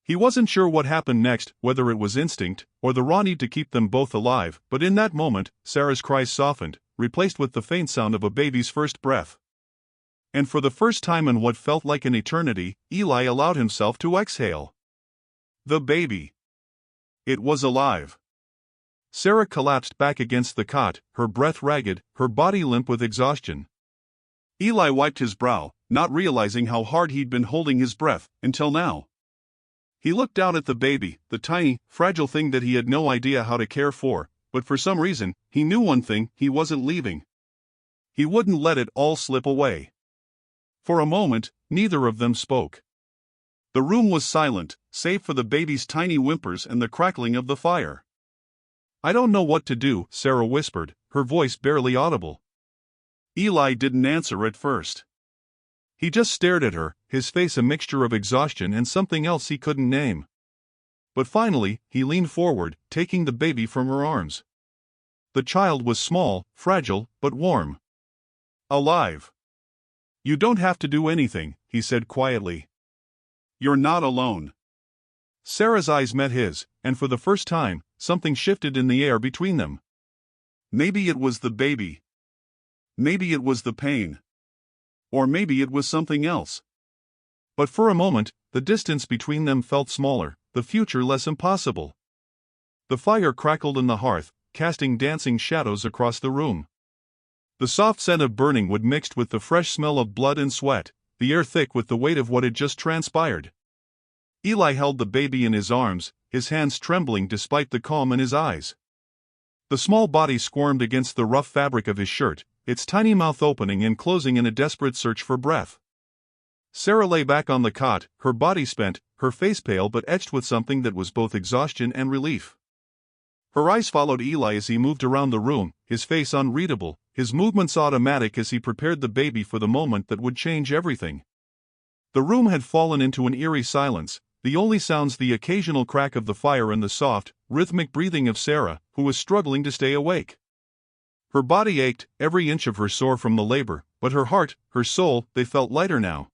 He wasn't sure what happened next, whether it was instinct, or the raw need to keep them both alive, but in that moment, Sarah's cries softened, replaced with the faint sound of a baby's first breath. And for the first time in what felt like an eternity, Eli allowed himself to exhale. The baby. It was alive. Sarah collapsed back against the cot, her breath ragged, her body limp with exhaustion. Eli wiped his brow, not realizing how hard he'd been holding his breath until now. He looked down at the baby, the tiny, fragile thing that he had no idea how to care for, but for some reason, he knew one thing: he wasn't leaving. He wouldn't let it all slip away. For a moment, neither of them spoke. The room was silent, save for the baby's tiny whimpers and the crackling of the fire. "I don't know what to do," Sarah whispered, her voice barely audible. Eli didn't answer at first. He just stared at her, his face a mixture of exhaustion and something else he couldn't name. But finally, he leaned forward, taking the baby from her arms. The child was small, fragile, but warm. Alive. "You don't have to do anything," he said quietly. "You're not alone." Sarah's eyes met his, and for the first time, something shifted in the air between them. Maybe it was the baby. Maybe it was the pain. Or maybe it was something else. But for a moment, the distance between them felt smaller, the future less impossible. The fire crackled in the hearth, casting dancing shadows across the room. The soft scent of burning wood mixed with the fresh smell of blood and sweat, the air thick with the weight of what had just transpired. Eli held the baby in his arms, his hands trembling despite the calm in his eyes. The small body squirmed against the rough fabric of his shirt, its tiny mouth opening and closing in a desperate search for breath. Sarah lay back on the cot, her body spent, her face pale but etched with something that was both exhaustion and relief. Her eyes followed Eli as he moved around the room, his face unreadable, his movements automatic as he prepared the baby for the moment that would change everything. The room had fallen into an eerie silence, the only sounds the occasional crack of the fire and the soft, rhythmic breathing of Sarah, who was struggling to stay awake. Her body ached, every inch of her sore from the labor, but her heart, her soul, they felt lighter now.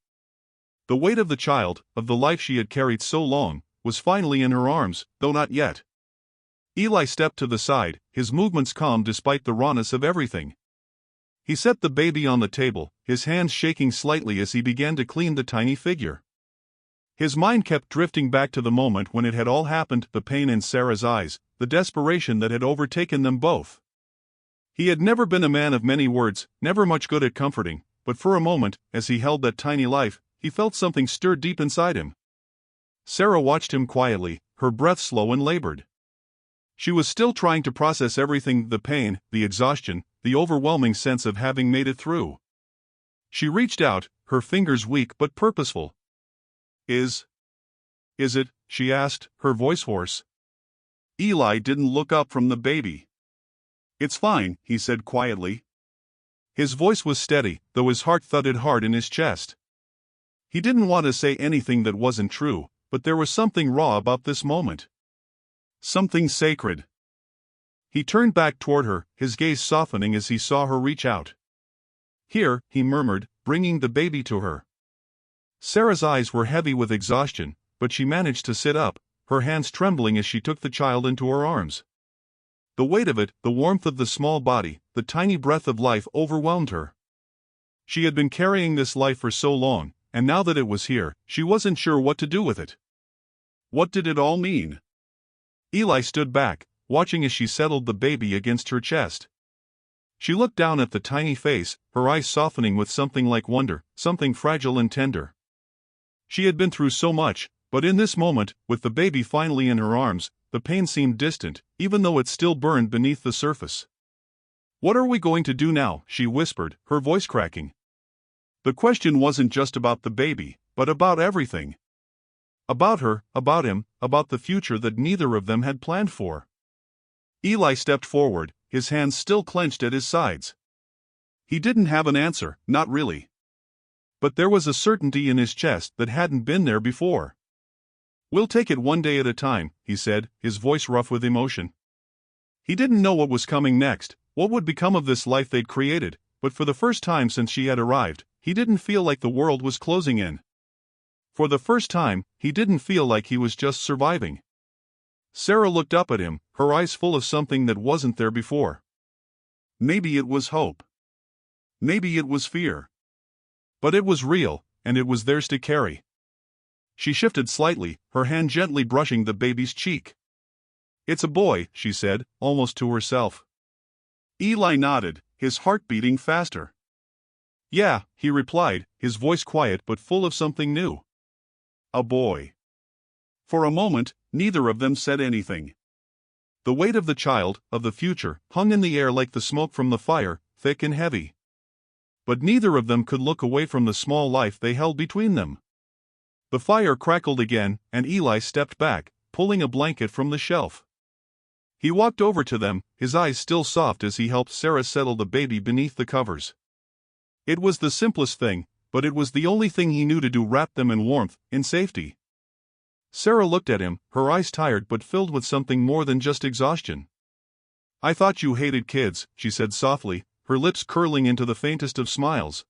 The weight of the child, of the life she had carried so long, was finally in her arms, though not yet. Eli stepped to the side, his movements calm despite the rawness of everything. He set the baby on the table, his hands shaking slightly as he began to clean the tiny figure. His mind kept drifting back to the moment when it had all happened, the pain in Sarah's eyes, the desperation that had overtaken them both. He had never been a man of many words, never much good at comforting, but for a moment, as he held that tiny life, he felt something stir deep inside him. Sarah watched him quietly, her breath slow and labored. She was still trying to process everything: the pain, the exhaustion, the overwhelming sense of having made it through. She reached out, her fingers weak but purposeful. Is it?" she asked, her voice hoarse. Eli didn't look up from the baby. "It's fine," he said quietly. His voice was steady, though his heart thudded hard in his chest. He didn't want to say anything that wasn't true, but there was something raw about this moment. Something sacred. He turned back toward her, his gaze softening as he saw her reach out. "Here," he murmured, bringing the baby to her. Sarah's eyes were heavy with exhaustion, but she managed to sit up, her hands trembling as she took the child into her arms. The weight of it, the warmth of the small body, the tiny breath of life overwhelmed her. She had been carrying this life for so long, and now that it was here, she wasn't sure what to do with it. What did it all mean? Eli stood back, watching as she settled the baby against her chest. She looked down at the tiny face, her eyes softening with something like wonder, something fragile and tender. She had been through so much, but in this moment, with the baby finally in her arms, the pain seemed distant, even though it still burned beneath the surface. "What are we going to do now?" she whispered, her voice cracking. The question wasn't just about the baby, but about everything. About her, about him, about the future that neither of them had planned for. Eli stepped forward, his hands still clenched at his sides. He didn't have an answer, not really. But there was a certainty in his chest that hadn't been there before. "We'll take it one day at a time," he said, his voice rough with emotion. He didn't know what was coming next, what would become of this life they'd created, but for the first time since she had arrived, he didn't feel like the world was closing in. For the first time, he didn't feel like he was just surviving. Sarah looked up at him, her eyes full of something that wasn't there before. Maybe it was hope. Maybe it was fear. But it was real, and it was theirs to carry. She shifted slightly, her hand gently brushing the baby's cheek. "It's a boy," she said, almost to herself. Eli nodded, his heart beating faster. Yeah, he replied, his voice quiet but full of something new. A boy. For a moment, neither of them said anything. The weight of the child, of the future, hung in the air like the smoke from the fire, thick and heavy. But neither of them could look away from the small life they held between them. The fire crackled again, and Eli stepped back, pulling a blanket from the shelf. He walked over to them, his eyes still soft as he helped Sarah settle the baby beneath the covers. It was the simplest thing, but it was the only thing he knew to do: wrap them in warmth, in safety. Sarah looked at him, her eyes tired but filled with something more than just exhaustion. "I thought you hated kids," she said softly, her lips curling into the faintest of smiles.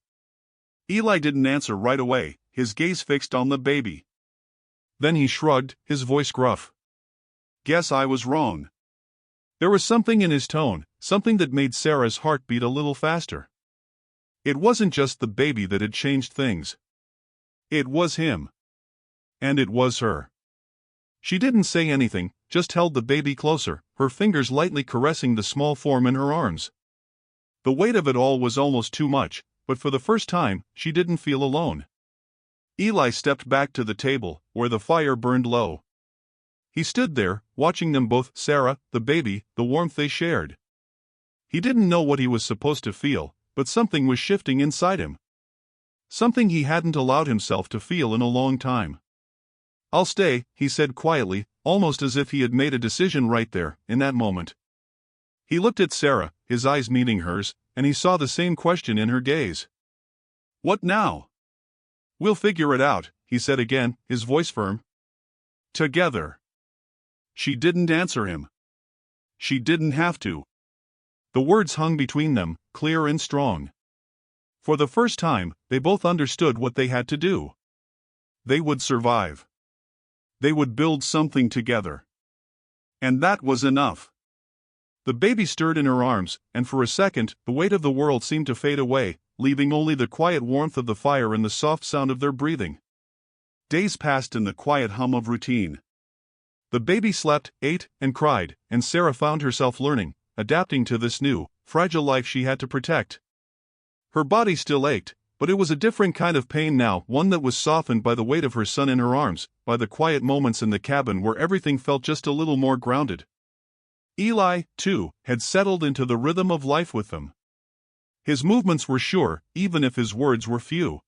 Eli didn't answer right away, his gaze fixed on the baby. Then he shrugged, his voice gruff. "Guess I was wrong." There was something in his tone, something that made Sarah's heart beat a little faster. It wasn't just the baby that had changed things. It was him. And it was her. She didn't say anything, just held the baby closer, her fingers lightly caressing the small form in her arms. The weight of it all was almost too much, but for the first time, she didn't feel alone. Eli stepped back to the table, where the fire burned low. He stood there, watching them both, Sarah, the baby, the warmth they shared. He didn't know what he was supposed to feel, but something was shifting inside him. Something he hadn't allowed himself to feel in a long time. "I'll stay," he said quietly, almost as if he had made a decision right there, in that moment. He looked at Sarah, his eyes meeting hers, and he saw the same question in her gaze. "What now?" "We'll figure it out," he said again, his voice firm. "Together." She didn't answer him. She didn't have to. The words hung between them, clear and strong. For the first time, they both understood what they had to do. They would survive. They would build something together. And that was enough. The baby stirred in her arms, and for a second, the weight of the world seemed to fade away, leaving only the quiet warmth of the fire and the soft sound of their breathing. Days passed in the quiet hum of routine. The baby slept, ate, and cried, and Sarah found herself learning, adapting to this new, fragile life she had to protect. Her body still ached, but it was a different kind of pain now, one that was softened by the weight of her son in her arms, by the quiet moments in the cabin where everything felt just a little more grounded. Eli, too, had settled into the rhythm of life with them. His movements were sure, even if his words were few.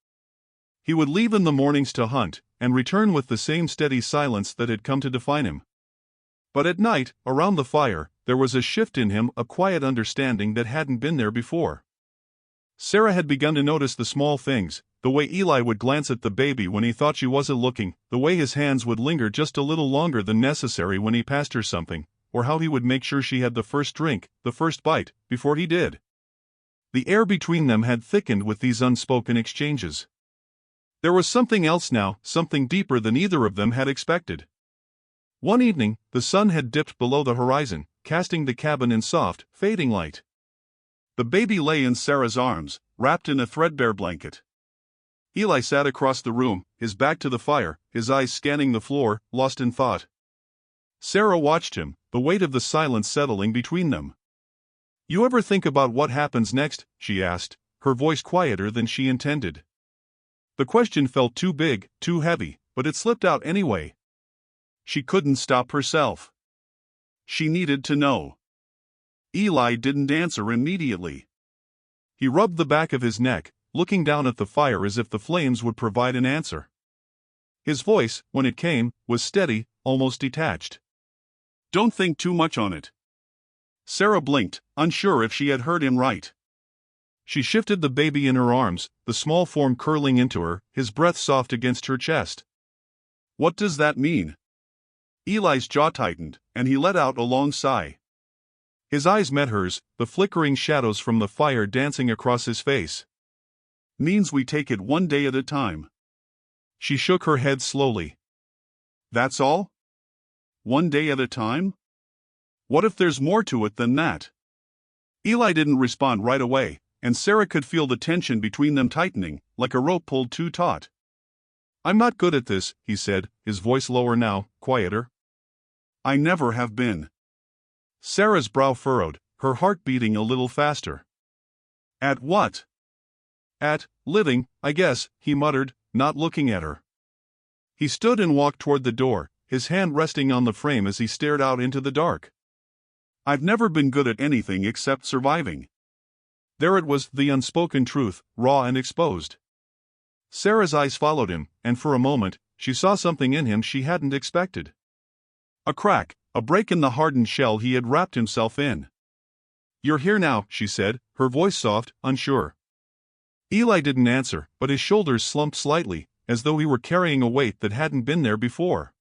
He would leave in the mornings to hunt, and return with the same steady silence that had come to define him. But at night, around the fire, there was a shift in him, a quiet understanding that hadn't been there before. Sarah had begun to notice the small things, the way Eli would glance at the baby when he thought she wasn't looking, the way his hands would linger just a little longer than necessary when he passed her something, or how he would make sure she had the first drink, the first bite, before he did. The air between them had thickened with these unspoken exchanges. There was something else now, something deeper than either of them had expected. One evening, the sun had dipped below the horizon, casting the cabin in soft, fading light. The baby lay in Sarah's arms, wrapped in a threadbare blanket. Eli sat across the room, his back to the fire, his eyes scanning the floor, lost in thought. Sarah watched him, the weight of the silence settling between them. "You ever think about what happens next?" she asked, her voice quieter than she intended. The question felt too big, too heavy, but it slipped out anyway. She couldn't stop herself. She needed to know. Eli didn't answer immediately. He rubbed the back of his neck, looking down at the fire as if the flames would provide an answer. His voice, when it came, was steady, almost detached. "Don't think too much on it." Sarah blinked, unsure if she had heard him right. She shifted the baby in her arms, the small form curling into her, his breath soft against her chest. "What does that mean?" Eli's jaw tightened, and he let out a long sigh. His eyes met hers, the flickering shadows from the fire dancing across his face. "Means we take it one day at a time." She shook her head slowly. "That's all? One day at a time? What if there's more to it than that?" Eli didn't respond right away, and Sarah could feel the tension between them tightening, like a rope pulled too taut. "I'm not good at this," he said, his voice lower now, quieter. "I never have been." Sarah's brow furrowed, her heart beating a little faster. "At what?" living, I guess," he muttered, not looking at her. He stood and walked toward the door, his hand resting on the frame as he stared out into the dark. "I've never been good at anything except surviving." There it was, the unspoken truth, raw and exposed. Sarah's eyes followed him, and for a moment, she saw something in him she hadn't expected. A crack, a break in the hardened shell he had wrapped himself in. "You're here now," she said, her voice soft, unsure. Eli didn't answer, but his shoulders slumped slightly, as though he were carrying a weight that hadn't been there before.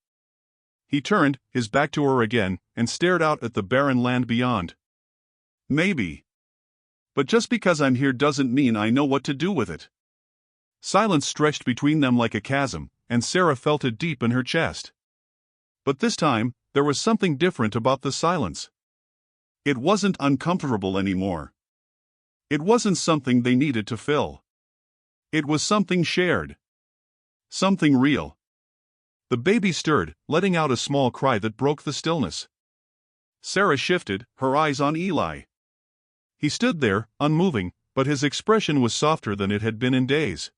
He turned, his back to her again, and stared out at the barren land beyond. "Maybe. But just because I'm here doesn't mean I know what to do with it." Silence stretched between them like a chasm, and Sarah felt it deep in her chest. But this time, there was something different about the silence. It wasn't uncomfortable anymore. It wasn't something they needed to fill. It was something shared. Something real. The baby stirred, letting out a small cry that broke the stillness. Sarah shifted, her eyes on Eli. He stood there, unmoving, but his expression was softer than it had been in days.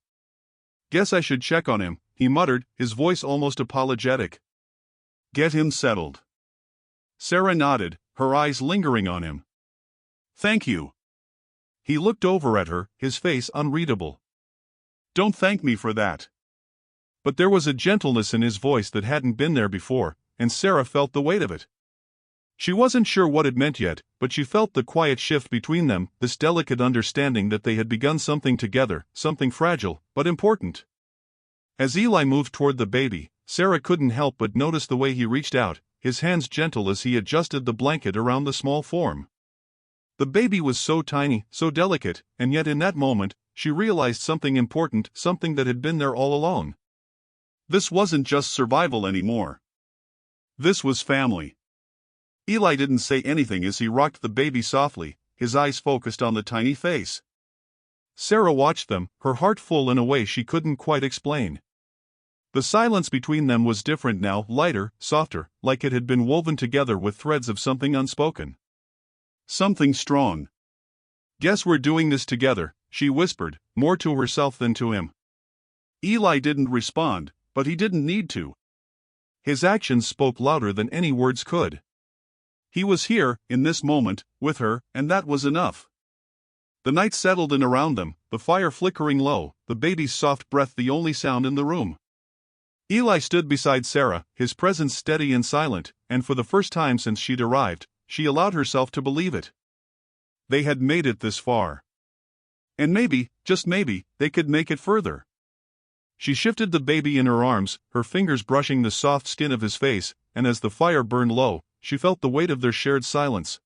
"Guess I should check on him," he muttered, his voice almost apologetic. "Get him settled." Sarah nodded, her eyes lingering on him. "Thank you." He looked over at her, his face unreadable. "Don't thank me for that." But there was a gentleness in his voice that hadn't been there before, and Sarah felt the weight of it. She wasn't sure what it meant yet, but she felt the quiet shift between them, this delicate understanding that they had begun something together, something fragile, but important. As Eli moved toward the baby, Sarah couldn't help but notice the way he reached out, his hands gentle as he adjusted the blanket around the small form. The baby was so tiny, so delicate, and yet in that moment, she realized something important, something that had been there all along. This wasn't just survival anymore. This was family. Eli didn't say anything as he rocked the baby softly, his eyes focused on the tiny face. Sarah watched them, her heart full in a way she couldn't quite explain. The silence between them was different now, lighter, softer, like it had been woven together with threads of something unspoken. Something strong. "Guess we're doing this together," she whispered, more to herself than to him. Eli didn't respond, but he didn't need to. His actions spoke louder than any words could. He was here, in this moment, with her, and that was enough. The night settled in around them, the fire flickering low, the baby's soft breath the only sound in the room. Eli stood beside Sarah, his presence steady and silent, and for the first time since she'd arrived, she allowed herself to believe it. They had made it this far. And maybe, just maybe, they could make it further. She shifted the baby in her arms, her fingers brushing the soft skin of his face, and as the fire burned low, she felt the weight of their shared silence.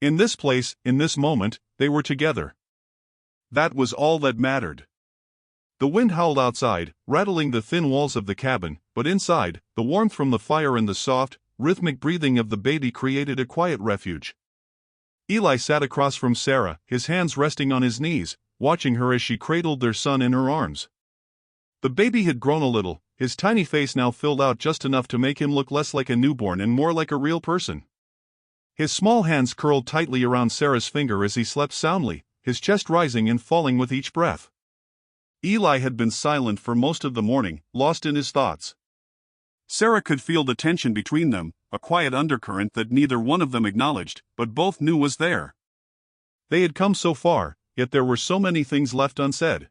In this place, in this moment, they were together. That was all that mattered. The wind howled outside, rattling the thin walls of the cabin, but inside, the warmth from the fire and the soft, rhythmic breathing of the baby created a quiet refuge. Eli sat across from Sarah, his hands resting on his knees, watching her as she cradled their son in her arms. The baby had grown a little, his tiny face now filled out just enough to make him look less like a newborn and more like a real person. His small hands curled tightly around Sarah's finger as he slept soundly, his chest rising and falling with each breath. Eli had been silent for most of the morning, lost in his thoughts. Sarah could feel the tension between them, a quiet undercurrent that neither one of them acknowledged, but both knew was there. They had come so far, yet there were so many things left unsaid.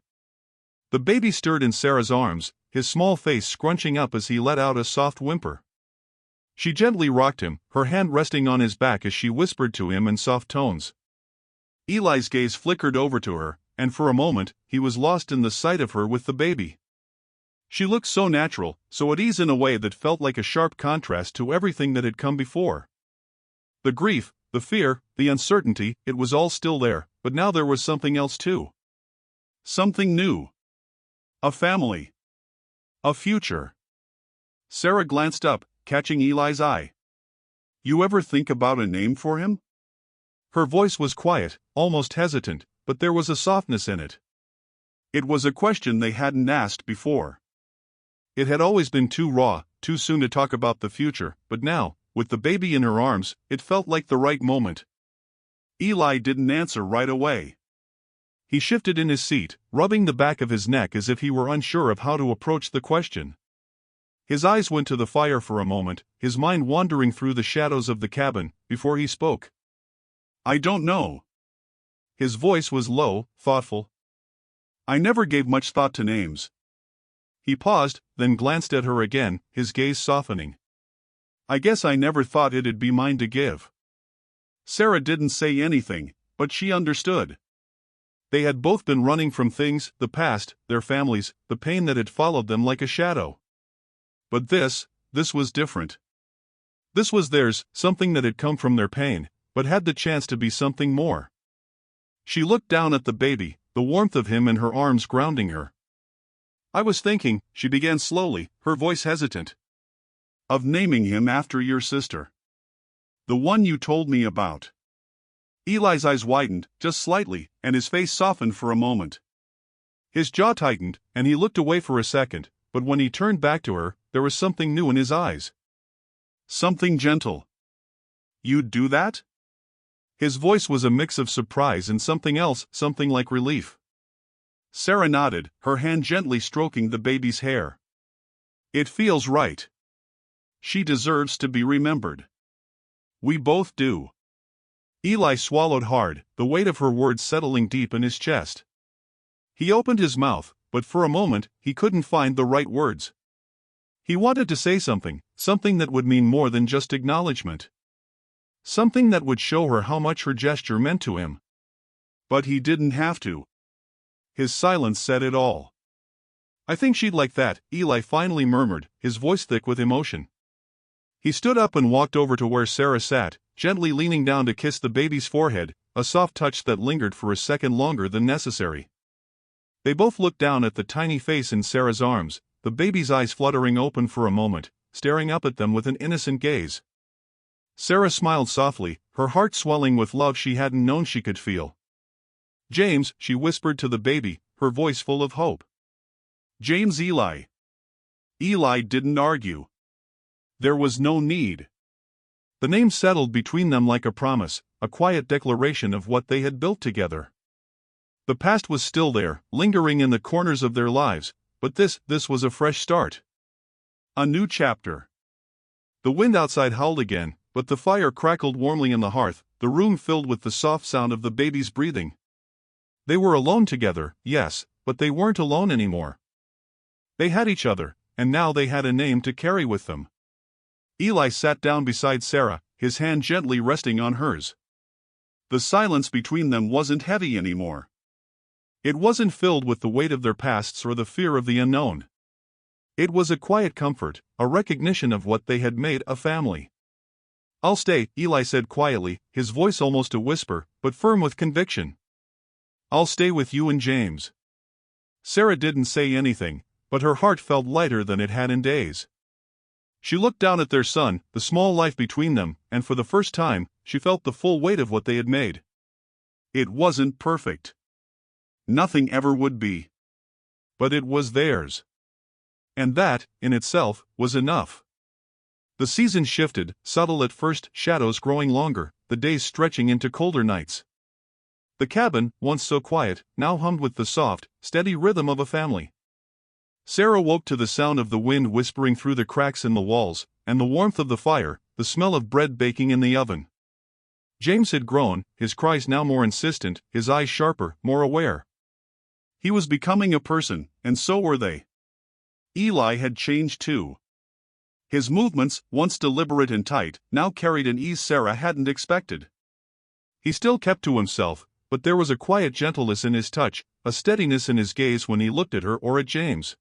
The baby stirred in Sarah's arms, his small face scrunching up as he let out a soft whimper. She gently rocked him, her hand resting on his back as she whispered to him in soft tones. Eli's gaze flickered over to her, and for a moment, he was lost in the sight of her with the baby. She looked so natural, so at ease in a way that felt like a sharp contrast to everything that had come before. The grief, the fear, the uncertainty, it was all still there, but now there was something else too. Something new. A family. A future. Sarah glanced up, catching Eli's eye. "You ever think about a name for him?" Her voice was quiet, almost hesitant, but there was a softness in it. It was a question they hadn't asked before. It had always been too raw, too soon to talk about the future, but now, with the baby in her arms, it felt like the right moment. Eli didn't answer right away. He shifted in his seat, rubbing the back of his neck as if he were unsure of how to approach the question. His eyes went to the fire for a moment, his mind wandering through the shadows of the cabin, before he spoke. "I don't know." His voice was low, thoughtful. "I never gave much thought to names." He paused, then glanced at her again, his gaze softening. "I guess I never thought it'd be mine to give." Sarah didn't say anything, but she understood. They had both been running from things, the past, their families, the pain that had followed them like a shadow. But this was different. This was theirs, something that had come from their pain, but had the chance to be something more. She looked down at the baby, the warmth of him in her arms grounding her. "I was thinking," she began slowly, her voice hesitant, "of naming him after your sister. The one you told me about." Eli's eyes widened, just slightly, and his face softened for a moment. His jaw tightened, and he looked away for a second, but when he turned back to her, there was something new in his eyes. Something gentle. "You'd do that?" His voice was a mix of surprise and something else, something like relief. Sarah nodded, her hand gently stroking the baby's hair. "It feels right. She deserves to be remembered. We both do." Eli swallowed hard, the weight of her words settling deep in his chest. He opened his mouth, but for a moment, he couldn't find the right words. He wanted to say something, something that would mean more than just acknowledgement. Something that would show her how much her gesture meant to him. But he didn't have to. His silence said it all. "I think she'd like that," Eli finally murmured, his voice thick with emotion. He stood up and walked over to where Sarah sat, gently leaning down to kiss the baby's forehead, a soft touch that lingered for a second longer than necessary. They both looked down at the tiny face in Sarah's arms, the baby's eyes fluttering open for a moment, staring up at them with an innocent gaze. Sarah smiled softly, her heart swelling with love she hadn't known she could feel. "James," she whispered to the baby, her voice full of hope. "James Eli." Eli didn't argue. There was no need. The name settled between them like a promise, a quiet declaration of what they had built together. The past was still there, lingering in the corners of their lives, but this was a fresh start. A new chapter. The wind outside howled again, but the fire crackled warmly in the hearth, the room filled with the soft sound of the baby's breathing. They were alone together, yes, but they weren't alone anymore. They had each other, and now they had a name to carry with them. Eli sat down beside Sarah, his hand gently resting on hers. The silence between them wasn't heavy anymore. It wasn't filled with the weight of their pasts or the fear of the unknown. It was a quiet comfort, a recognition of what they had made a family. "I'll stay," Eli said quietly, his voice almost a whisper, but firm with conviction. "I'll stay with you and James." Sarah didn't say anything, but her heart felt lighter than it had in days. She looked down at their son, the small life between them, and for the first time, she felt the full weight of what they had made. It wasn't perfect. Nothing ever would be. But it was theirs. And that, in itself, was enough. The season shifted, subtle at first, shadows growing longer, the days stretching into colder nights. The cabin, once so quiet, now hummed with the soft, steady rhythm of a family. Sarah woke to the sound of the wind whispering through the cracks in the walls, and the warmth of the fire, the smell of bread baking in the oven. James had grown, his cries now more insistent, his eyes sharper, more aware. He was becoming a person, and so were they. Eli had changed too. His movements, once deliberate and tight, now carried an ease Sarah hadn't expected. He still kept to himself, but there was a quiet gentleness in his touch, a steadiness in his gaze when he looked at her or at James.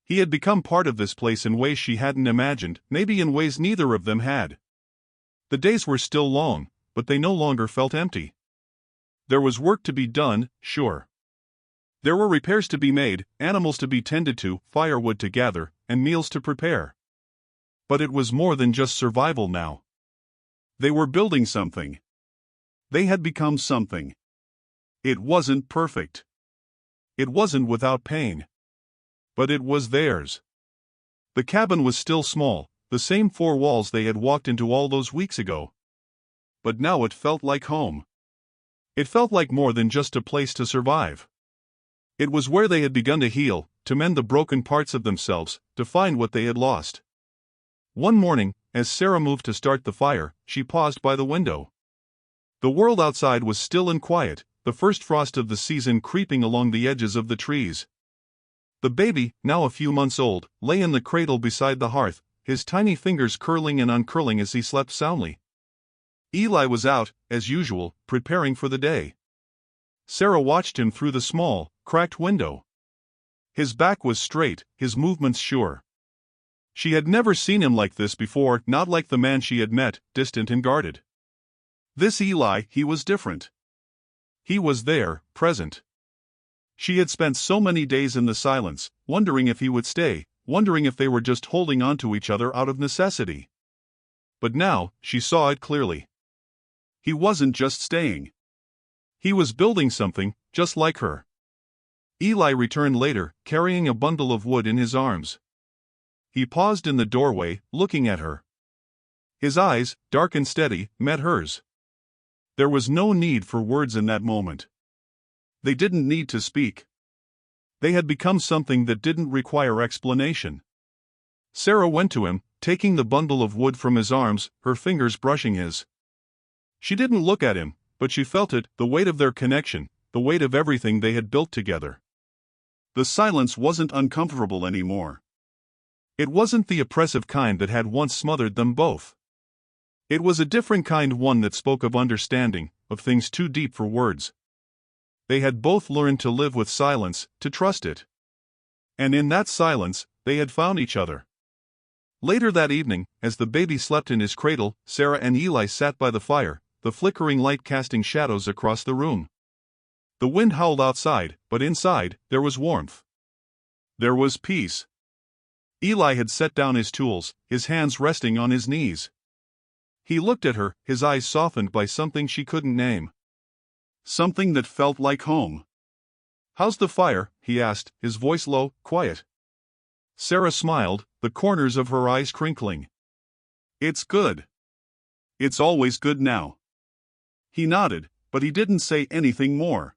He had become part of this place in ways she hadn't imagined, maybe in ways neither of them had. The days were still long, but they no longer felt empty. There was work to be done, sure. There were repairs to be made, animals to be tended to, firewood to gather, and meals to prepare. But it was more than just survival now. They were building something. They had become something. It wasn't perfect. It wasn't without pain. But it was theirs. The cabin was still small, the same four walls they had walked into all those weeks ago. But now it felt like home. It felt like more than just a place to survive. It was where they had begun to heal, to mend the broken parts of themselves, to find what they had lost. One morning, as Sarah moved to start the fire, she paused by the window. The world outside was still and quiet, the first frost of the season creeping along the edges of the trees. The baby, now a few months old, lay in the cradle beside the hearth, his tiny fingers curling and uncurling as he slept soundly. Eli was out, as usual, preparing for the day. Sarah watched him through the small, cracked window. His back was straight, his movements sure. She had never seen him like this before, not like the man she had met, distant and guarded. This Eli, he was different. He was there, present. She had spent so many days in the silence, wondering if he would stay, wondering if they were just holding on to each other out of necessity. But now, she saw it clearly. He wasn't just staying. He was building something, just like her. Eli returned later, carrying a bundle of wood in his arms. He paused in the doorway, looking at her. His eyes, dark and steady, met hers. There was no need for words in that moment. They didn't need to speak. They had become something that didn't require explanation. Sarah went to him, taking the bundle of wood from his arms, her fingers brushing his. She didn't look at him, but she felt it, the weight of their connection, the weight of everything they had built together. The silence wasn't uncomfortable anymore. It wasn't the oppressive kind that had once smothered them both. It was a different kind, one that spoke of understanding, of things too deep for words. They had both learned to live with silence, to trust it. And in that silence, they had found each other. Later that evening, as the baby slept in his cradle, Sarah and Eli sat by the fire, the flickering light casting shadows across the room. The wind howled outside, but inside, there was warmth. There was peace. Eli had set down his tools, his hands resting on his knees. He looked at her, his eyes softened by something she couldn't name. Something that felt like home. "How's the fire?" he asked, his voice low, quiet. Sarah smiled, the corners of her eyes crinkling. "It's good. It's always good now." He nodded, but he didn't say anything more.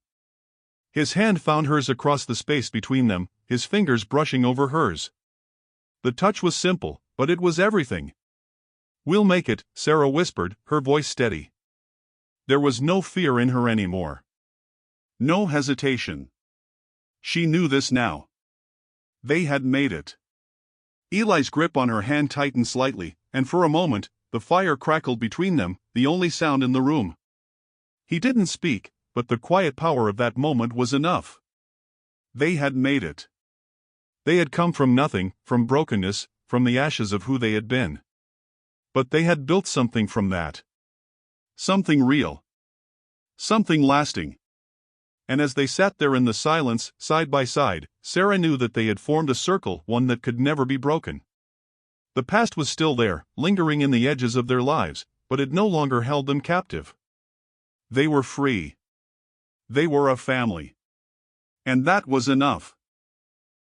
His hand found hers across the space between them, his fingers brushing over hers. The touch was simple, but it was everything. "We'll make it," Sarah whispered, her voice steady. There was no fear in her anymore. No hesitation. She knew this now. They had made it. Eli's grip on her hand tightened slightly, and for a moment, the fire crackled between them, the only sound in the room. He didn't speak, but the quiet power of that moment was enough. They had made it. They had come from nothing, from brokenness, from the ashes of who they had been. But they had built something from that. Something real. Something lasting. And as they sat there in the silence, side by side, Sarah knew that they had formed a circle, one that could never be broken. The past was still there, lingering in the edges of their lives, but it no longer held them captive. They were free. They were a family. And that was enough.